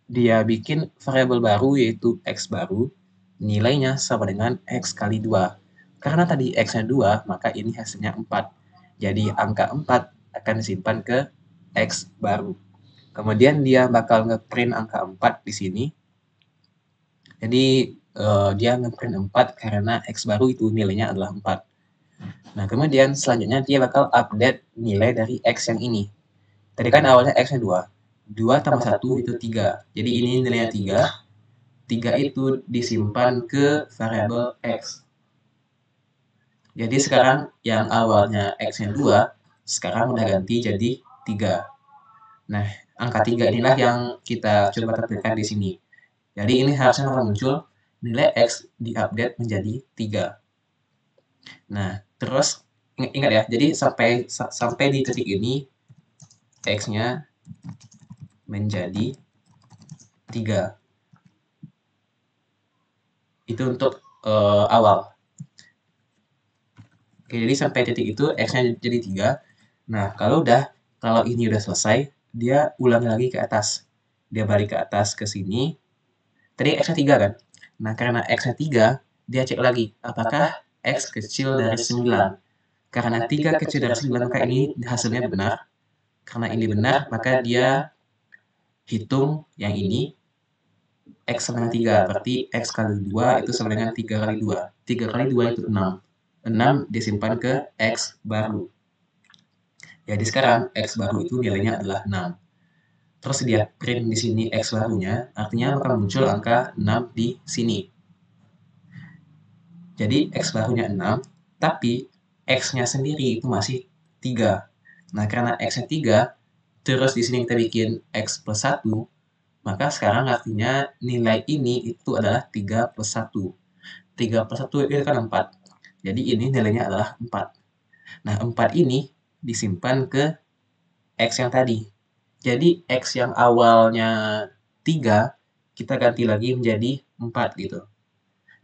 Dia bikin variabel baru, yaitu X baru. Nilainya sama dengan X kali 2. Karena tadi X-nya 2, maka ini hasilnya 4. Jadi, angka 4 akan disimpan ke X baru. Kemudian dia bakal ngeprint angka 4 di sini. Jadi, dia ngeprint 4 karena X baru itu nilainya adalah 4. Nah, kemudian selanjutnya dia bakal update nilai dari X yang ini. Tadi kan awalnya X-nya 2. 2 tambah 1 itu 3. Jadi ini nilainya 3. 3 itu disimpan ke variabel X. Jadi sekarang yang awalnya X-nya 2, sekarang udah ganti jadi 3. Nah, angka 3 inilah yang kita coba tampilkan di sini. Jadi ini harusnya akan muncul nilai X diupdate menjadi 3. Nah, terus ingat ya, jadi sampai di titik ini X-nya menjadi 3. Itu untuk awal. Oke, jadi sampai titik itu X-nya jadi 3. Nah, kalau ini udah selesai, dia ulangi lagi ke atas. Dia balik ke atas ke sini. Tadi X-nya 3 kan? Nah, karena X-nya 3, dia cek lagi apakah X kecil dari 9. Karena 3 kecil dari 9, maka ini hasilnya benar. Karena ini benar, maka dia hitung yang ini, X sama dengan 3. Berarti X kali 2 itu sama dengan 3 kali 2. 3 kali 2 itu 6. 6 disimpan ke X baru. Jadi sekarang X baru itu nilainya adalah 6. Terus dia print di sini X barunya, artinya bakal muncul angka 6 di sini. Jadi X barunya 6, tapi X-nya sendiri itu masih 3. Nah, karena X-nya 3, terus di sini kita bikin X plus 1, maka sekarang artinya nilai ini itu adalah 3 plus 1. 3 plus 1 itu kan 4. Jadi ini nilainya adalah 4. Nah, 4 ini disimpan ke X yang tadi. Jadi X yang awalnya 3, kita ganti lagi menjadi 4 gitu.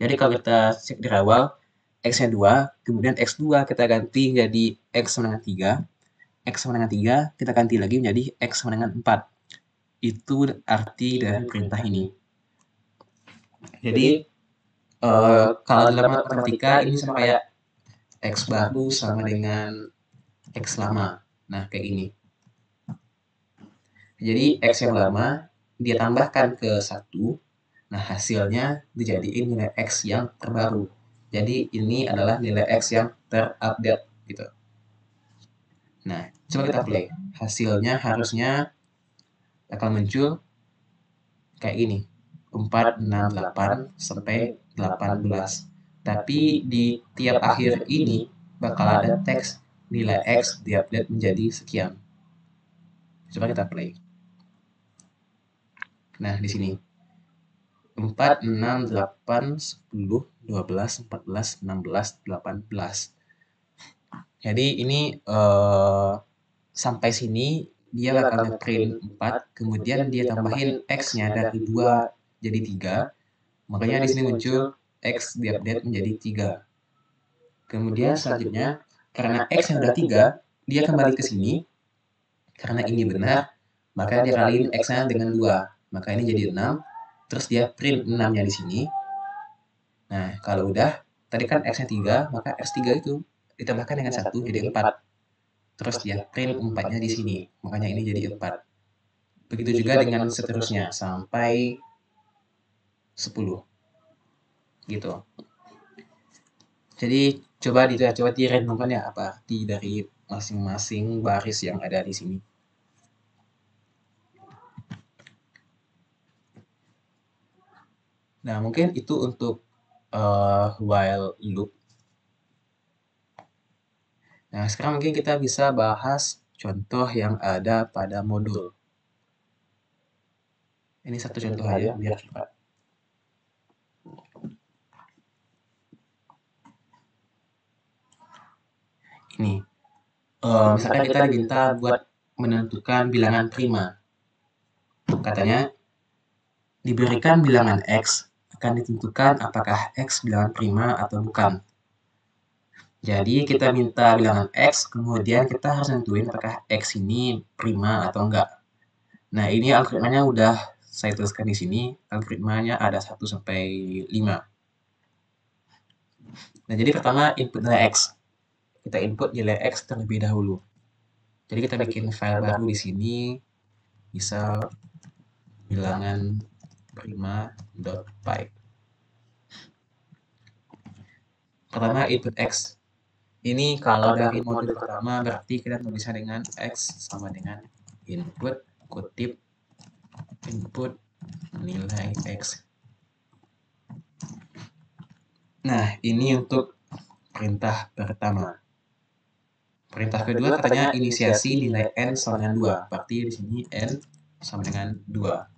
Jadi kalau kita cek dari awal, X-nya 2, kemudian X2 kita ganti jadi X sama dengan 3. X sama dengan 3, kita ganti lagi menjadi X sama dengan 4. Itu arti dari perintah ini. Jadi, kalau dalam matematika ini sama kayak X baru sama dengan X lama. Nah, kayak ini. Jadi, X yang lama dia tambahkan ke 1. Nah, hasilnya dijadiin nilai X yang terbaru. Jadi, ini adalah nilai X yang terupdate gitu. Nah, coba kita play. Hasilnya harusnya akan muncul kayak gini. 4, 6, 8, sampai 18. Tapi di tiap akhir ini bakal ada teks nilai X diupdate menjadi sekian. Coba kita play. Nah, di sini. 4, 6, 8, 10, 12, 14, 16, 18. Jadi ini sampai sini dia bakal nge-print 4, kemudian dia tambahin X-nya dari 2 jadi 3. Makanya di sini muncul X diupdate menjadi 3. Kemudian selanjutnya, karena X yang udah 3, dia kembali ke sini. Karena ini benar, maka dia kaliin X-nya dengan 2. Maka ini jadi 6. Terus dia print 6-nya di sini. Nah, kalau udah, tadi kan X-nya 3, maka X3 itu ditambahkan dengan 1 jadi 4. Terus dia print 4-nya di sini. Makanya ini jadi 4. Begitu juga dengan seterusnya sampai 10. Gitu. Jadi coba direnungkan ya apa arti dari masing-masing baris yang ada di sini. Nah, mungkin itu untuk while loop. Nah, sekarang mungkin kita bisa bahas contoh yang ada pada modul. Ini satu contoh aja biar cepat. Ini, misalkan kita diminta buat menentukan bilangan prima. Katanya, diberikan bilangan X, akan ditentukan apakah X bilangan prima atau bukan. Jadi kita minta bilangan X, kemudian kita harus nentuin apakah X ini prima atau enggak. Nah, ini algoritmanya udah saya tuliskan di sini. Algoritmanya ada 1 sampai 5. Nah, jadi pertama input nilai X. Kita input nilai X terlebih dahulu. Jadi kita bikin file baru di sini. Misal bilangan prima.py. Pertama input X. Ini kalau dari modul pertama berarti kita tulisnya dengan X sama dengan input kutip input nilai X. Nah, ini untuk perintah pertama. Perintah kedua katanya inisiasi nilai N sama dengan 2. Berarti di sini N sama dengan 2.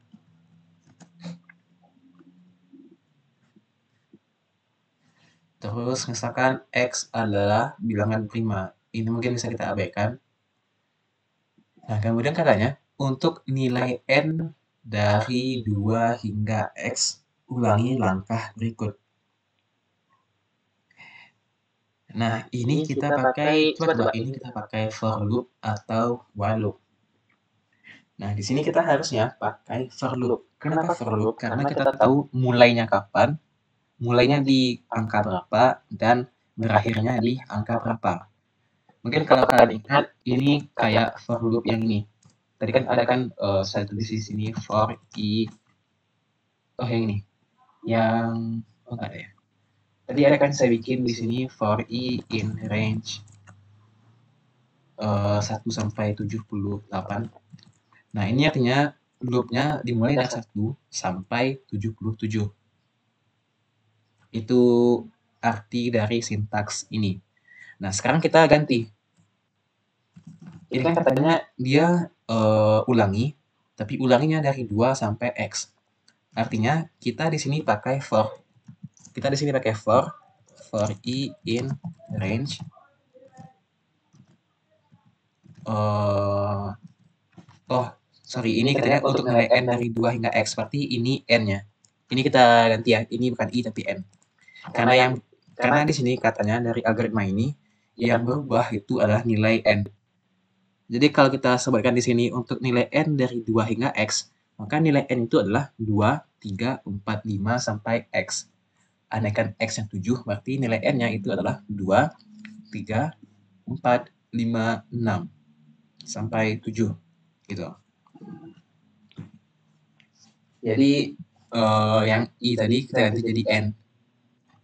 Terus misalkan X adalah bilangan prima. Ini mungkin bisa kita abaikan. Nah, kemudian katanya untuk nilai N dari 2 hingga X, ulangi langkah berikut. Nah, ini kita pakai, coba ini kita pakai for loop atau while loop. Nah, di sini kita harusnya pakai for loop. Kenapa for loop? Karena kita tahu mulainya kapan, mulainya di angka berapa, dan berakhirnya di angka berapa. Mungkin kalau kalian ingat, ini kayak for loop yang ini. Tadi kan ada kan saya tulis di sini for i. Oh, yang ini. Yang oh enggak ada ya. Tadi ada kan saya bikin di sini for i in range 1 sampai 78. Nah, ini artinya loopnya dimulai dari 1 sampai 77. Itu arti dari sintaks ini. Nah, sekarang kita ganti. Ini kan katanya dia ulangi, tapi ulanginya dari 2 sampai X. Artinya kita di sini pakai for. Kita di sini pakai for i in range oh, sorry, ini katanya untuk nilai n dari 2 hingga x, berarti ini n-nya. Ini kita ganti ya, ini bukan i tapi n. Karena di sini katanya dari algoritma ini yang berubah itu adalah nilai n. Jadi kalau kita sebutkan di sini untuk nilai n dari 2 hingga x, maka nilai n itu adalah 2, 3, 4, 5 sampai x. Andaikan x-nya 7, berarti nilai n-nya itu adalah 2, 3, 4, 5, 6 sampai 7 gitu. Jadi yang i tadi kita ganti jadi n.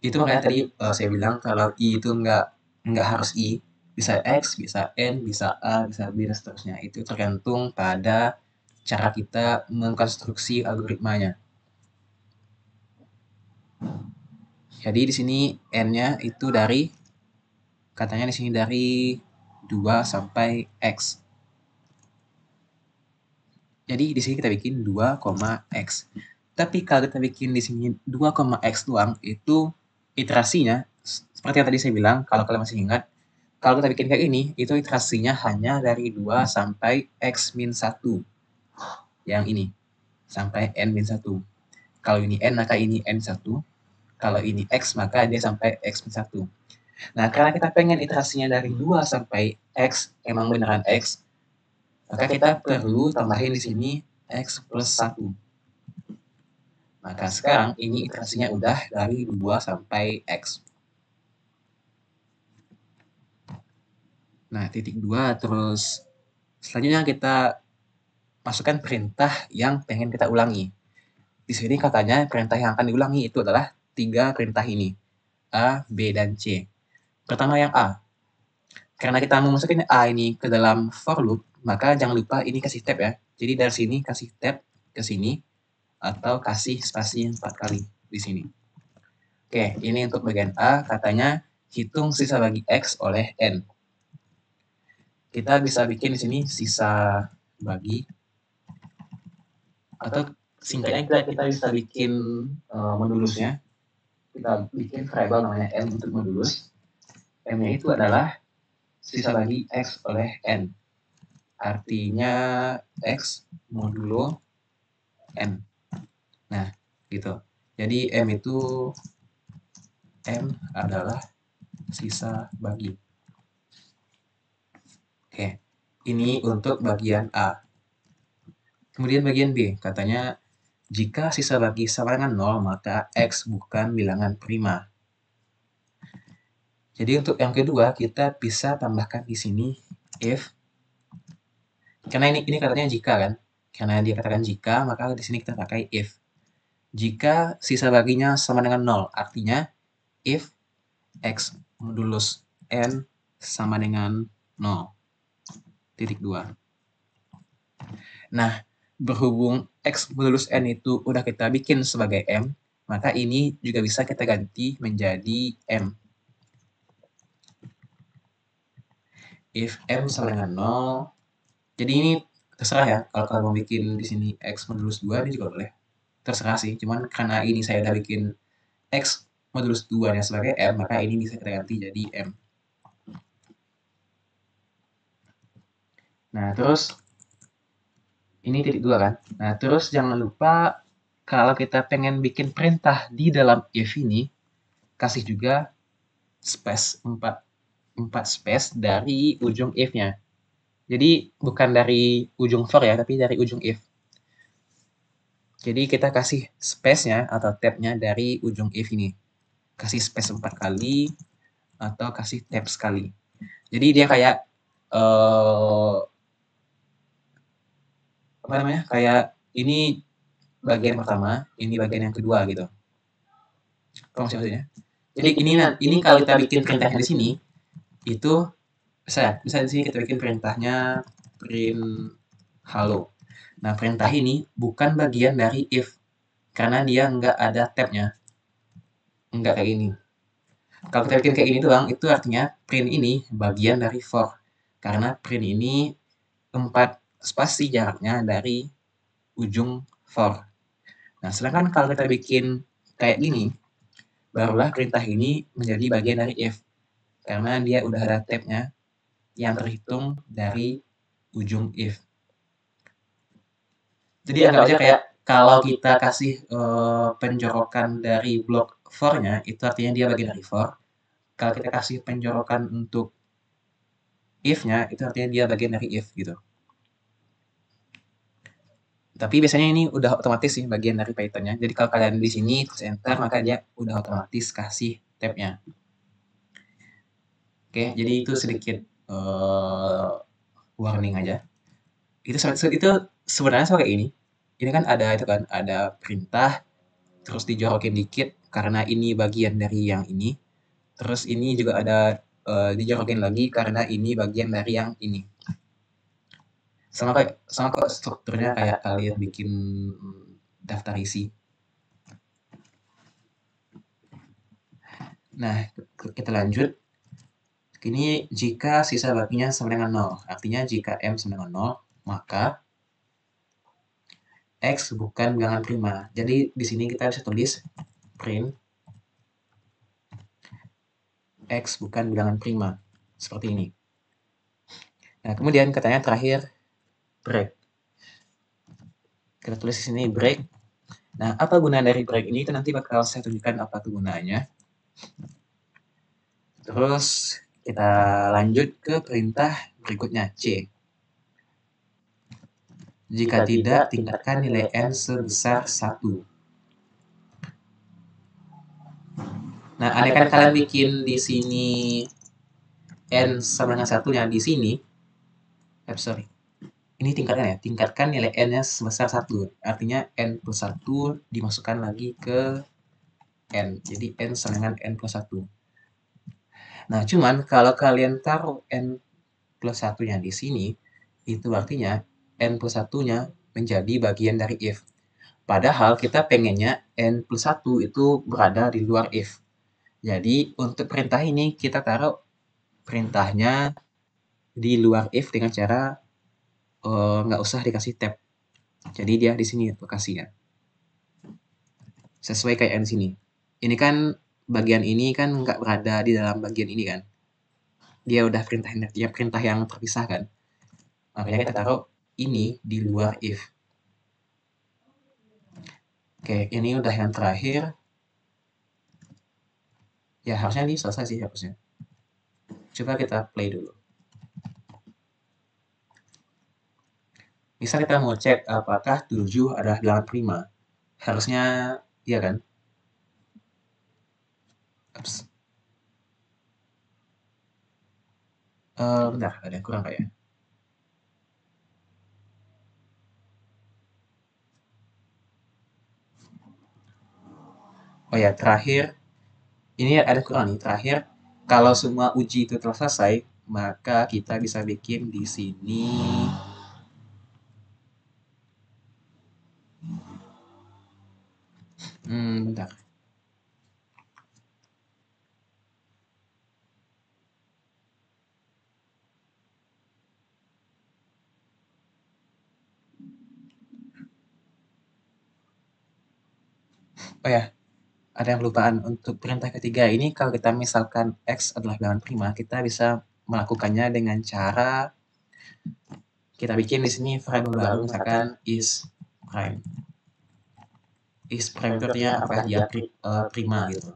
Itu makanya tadi saya bilang kalau i itu nggak harus i, bisa x, bisa n, bisa a, bisa b dan seterusnya. Itu tergantung pada cara kita mengkonstruksi algoritmanya. Jadi di sini n-nya itu dari katanya di sini dari 2 sampai x. Jadi di sini kita bikin 2, x. Tapi kalau kita bikin di sini 2, x doang, itu iterasinya seperti yang tadi saya bilang, kalau kalian masih ingat, kalau kita bikin kayak ini, itu iterasinya hanya dari 2 sampai x min 1. Yang ini, sampai n min 1. Kalau ini n, maka ini n 1. Kalau ini x, maka dia sampai x min 1. Nah, karena kita pengen iterasinya dari 2 sampai x, emang beneran x, maka kita perlu tambahin di sini x plus 1. Maka sekarang ini iterasinya udah dari 2 sampai x. Nah, titik 2, terus selanjutnya kita masukkan perintah yang pengen kita ulangi. Di sini katanya perintah yang akan diulangi itu adalah 3 perintah ini, A, B, dan C. Pertama yang A. Karena kita mau masukin A ini ke dalam for loop, maka jangan lupa ini kasih tab ya. Jadi dari sini kasih tab ke sini, atau kasih spasi 4 kali di sini. Oke, ini untuk bagian A, katanya hitung sisa bagi X oleh N. Kita bisa bikin di sini sisa bagi, atau singkatnya kita bisa bikin modulusnya. Kita bikin variabel namanya M untuk modulus. M-nya itu adalah sisa bagi X oleh N. Artinya X modulo N. Nah, gitu. Jadi M adalah sisa bagi. Oke, ini untuk bagian A. Kemudian bagian B, katanya jika sisa bagi sama dengan 0, maka X bukan bilangan prima. Jadi untuk yang kedua, kita bisa tambahkan di sini if. Karena ini katanya jika kan. Karena dia katakan jika, maka di sini kita pakai if. Jika sisa baginya sama dengan 0, artinya if X modulus N sama dengan 0. Titik 2. Nah, berhubung X modulus N itu udah kita bikin sebagai M, maka ini juga bisa kita ganti menjadi M. If M sama dengan 0, jadi ini terserah ya, kalau kalian mau bikin di sini X modulus 2, ini juga boleh. Terserah sih, cuman karena ini saya udah bikin X modulus 2-nya sebagai M, maka ini bisa kita ganti jadi M. Nah, terus ini titik 2 kan. Nah, terus jangan lupa kalau kita pengen bikin perintah di dalam if ini, kasih juga space 4 space dari ujung if-nya. Jadi bukan dari ujung for ya, tapi dari ujung if. Jadi kita kasih space-nya atau tab-nya dari ujung if ini. Kasih space 4 kali atau kasih tab sekali. Jadi dia kayak apa namanya? Kayak ini bagian pertama, ini bagian yang kedua gitu. Paham maksudnya? Jadi ini kalau kita bikin perintahnya di sini, itu bisa di sini kita bikin perintahnya print halo. Nah, perintah ini bukan bagian dari if, karena dia nggak ada tab-nya. Nggak kayak gini. Kalau kita bikin kayak gini doang, itu artinya print ini bagian dari for. Karena print ini 4 spasi jaraknya dari ujung for. Nah, sedangkan kalau kita bikin kayak gini, barulah perintah ini menjadi bagian dari if, karena dia udah ada tab-nya yang terhitung dari ujung if. Jadi anggap aja kayak kalau kita kasih penjorokan dari blok for-nya, itu artinya dia bagian dari for. Kalau kita kasih penjorokan untuk if-nya, itu artinya dia bagian dari if gitu. Tapi biasanya ini udah otomatis sih bagian dari Python-nya. Jadi kalau kalian di sini terus enter, maka dia udah otomatis kasih tab-nya. Oke, jadi itu sedikit warning aja. Itu sebenarnya kayak ini. Ini kan ada itu kan, ada perintah, terus dijorokin dikit karena ini bagian dari yang ini. Terus ini juga ada dijorokin lagi karena ini bagian dari yang ini. Sama kok strukturnya kayak kalian bikin daftar isi. Nah, kita lanjut. Ini jika sisa baginya sama dengan 0. Artinya jika M sama dengan 0, maka X bukan bilangan prima. Jadi di sini kita bisa tulis print X bukan bilangan prima. Seperti ini. Nah, kemudian katanya terakhir break. Kita tulis di sini break. Nah, apa gunaan dari break ini? Itu nanti bakal saya tunjukkan apa tuh gunanya. Terus kita lanjut ke perintah berikutnya, C. Jika tidak, tingkatkan nilai N sebesar 1. Nah, andaikan kalian bikin di sini N sama dengan 1 yang di sini, sorry. Ini tingkatkan ya, tingkatkan nilai N-nya sebesar 1. Artinya N plus 1 dimasukkan lagi ke N. Jadi N sama dengan N plus 1. Nah, cuman kalau kalian taruh N plus 1-nya di sini, itu artinya N plus 1-nya menjadi bagian dari if. Padahal kita pengennya N plus 1 itu berada di luar if. Jadi untuk perintah ini kita taruh perintahnya di luar if dengan cara nggak usah dikasih tab. Jadi dia di sini lokasinya. Sesuai kayak yang di sini. Ini kan bagian ini kan nggak berada di dalam bagian ini kan. Dia udah perintah yang terpisah kan. Makanya kita taruh ini di luar if. Oke, ini udah yang terakhir. Ya, harusnya ini selesai sih harusnya. Coba kita play dulu. Misal kita mau cek apakah 7 adalah bilangan prima. Harusnya iya kan? Ups. Bentar, ada yang kurang kayak. Oh ya, terakhir. Ini ada kurang nih, terakhir. Kalau semua uji itu telah selesai, maka kita bisa bikin di sini. Bentar. Oh ya, ada yang kelupaan. Untuk perintah ketiga ini, kalau kita misalkan X adalah bilangan prima, kita bisa melakukannya dengan cara kita bikin di sini variabel baru, misalkan is prime. Is prime itu artinya apakah dia prima gitu.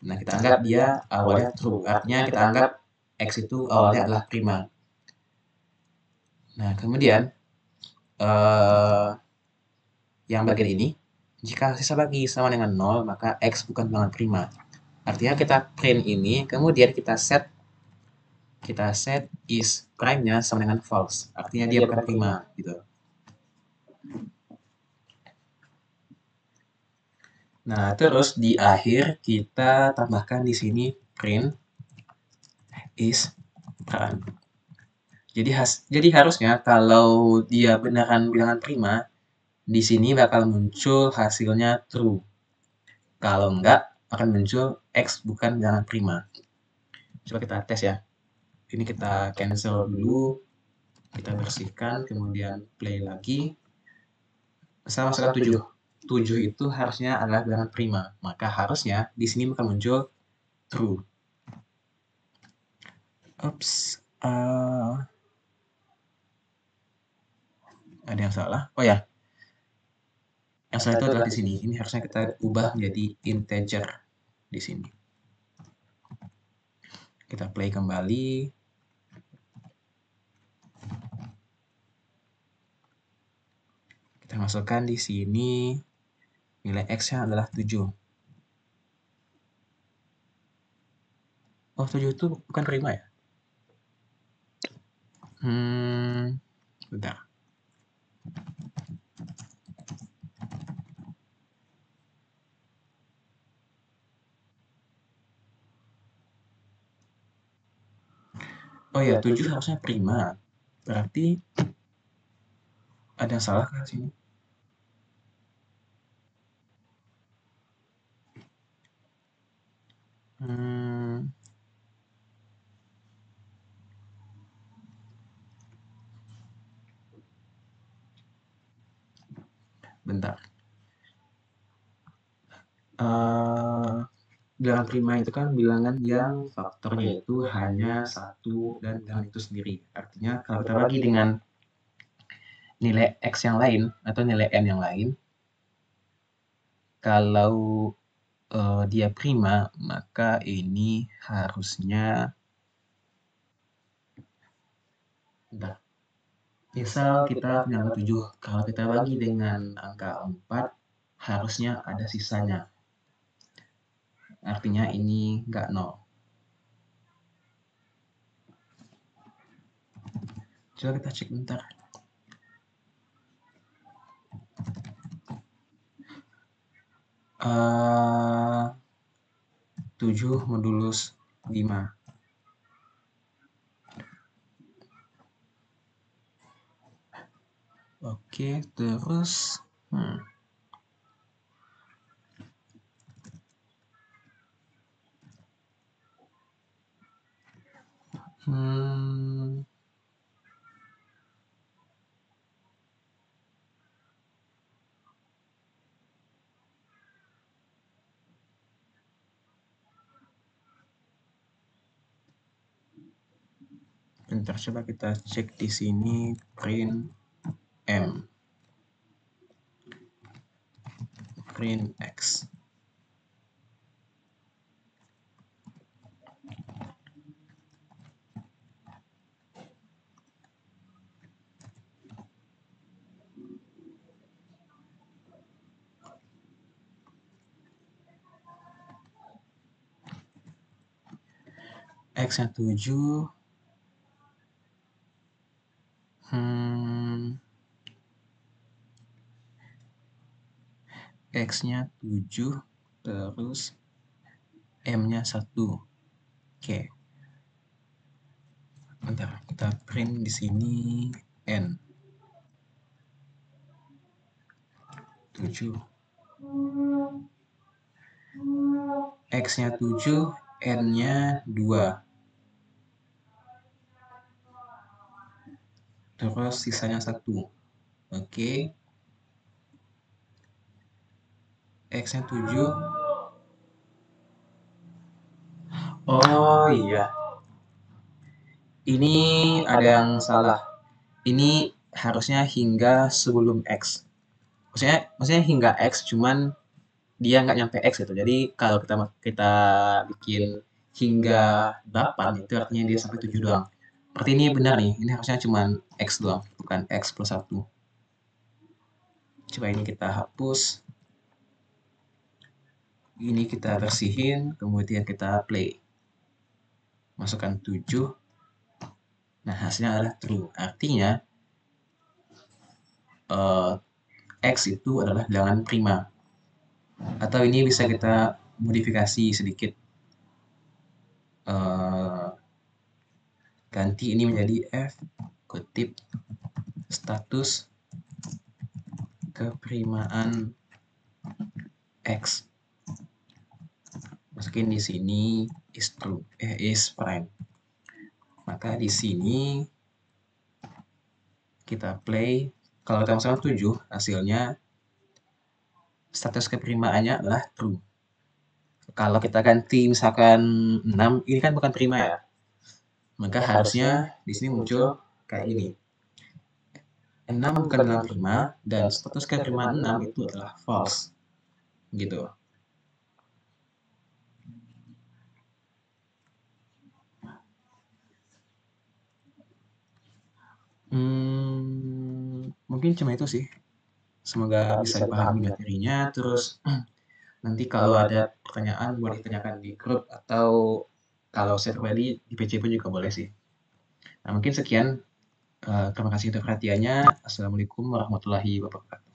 Nah, kita anggap dia awalnya true. Artinya kita anggap X itu awalnya adalah prima. Nah, kemudian yang bagian ini, jika sisa bagi sama dengan 0, maka X bukan bilangan prima. Artinya kita print ini, kemudian kita set is prime-nya sama dengan false. Artinya dia bukan prima gitu. Nah, terus di akhir kita tambahkan di sini print is prime. Jadi harusnya kalau dia beneran bilangan prima, di sini bakal muncul hasilnya true. Kalau enggak, akan muncul X bukan bilangan prima. Coba kita tes ya. Ini kita cancel dulu. Kita bersihkan, kemudian play lagi. Saya masukkan 7. 7 itu harusnya adalah bilangan prima. Maka harusnya di sini akan muncul true. Ups, ada yang salah. Oh ya, yang salah itu adalah di sini. Ini harusnya kita ubah menjadi integer di sini. Kita play kembali. Kita masukkan di sini nilai X-nya adalah 7. Oh, 7 itu bukan prima ya? Bentar. Oh ya, 7 harusnya prima. Berarti ada yang salah kan sini? Bentar. Bilangan prima itu kan bilangan yang faktornya itu hanya 1 dan bilangan itu sendiri. Artinya kalau kita bagi dengan nilai X yang lain atau nilai N yang lain, kalau dia prima, maka ini harusnya, bentar. Misal kita punya angka 7, kalau kita bagi dengan angka 4, harusnya ada sisanya. Artinya ini nggak 0. Coba kita cek bentar. 7 modulus 5. Oke, terus bentar, coba kita cek di sini print M, print X. X-nya 7. X-nya 7, terus M-nya 1. Oke. Bentar, kita print di sini N. 7. X-nya 7, N-nya 2. Terus sisanya 1. Oke. X-nya 7. Oh iya. Ini ada yang salah. Ini harusnya hingga sebelum X. Maksudnya hingga X, cuman dia nggak nyampe X gitu. Jadi kalau kita bikin hingga 8, itu artinya dia sampai 7 doang. Berarti ini benar nih, ini harusnya cuma X doang, bukan X plus 1. Coba ini kita hapus. Ini kita bersihin, kemudian kita play. Masukkan 7. Nah, hasilnya adalah true. Artinya, X itu adalah bilangan prima. Atau ini bisa kita modifikasi sedikit. Ganti ini menjadi F kutip status keprimaan X. Masukin di sini is true, is prime. Maka di sini kita play, kalau kita misalkan 7, hasilnya status keperimaannya adalah true. Kalau kita ganti misalkan 6, ini kan bukan prima ya, maka harusnya di sini muncul kayak gini. 6 bukan dalam prima, dan status keperimaan 6 itu adalah false. Gitu. Mungkin cuma itu sih. Semoga bisa dipahami materinya. Terus nanti kalau ada pertanyaan boleh ditanyakan di grup, atau kalau saya pribadi di PC pun juga boleh sih. Nah, mungkin sekian. Terima kasih untuk perhatiannya. Assalamualaikum warahmatullahi wabarakatuh.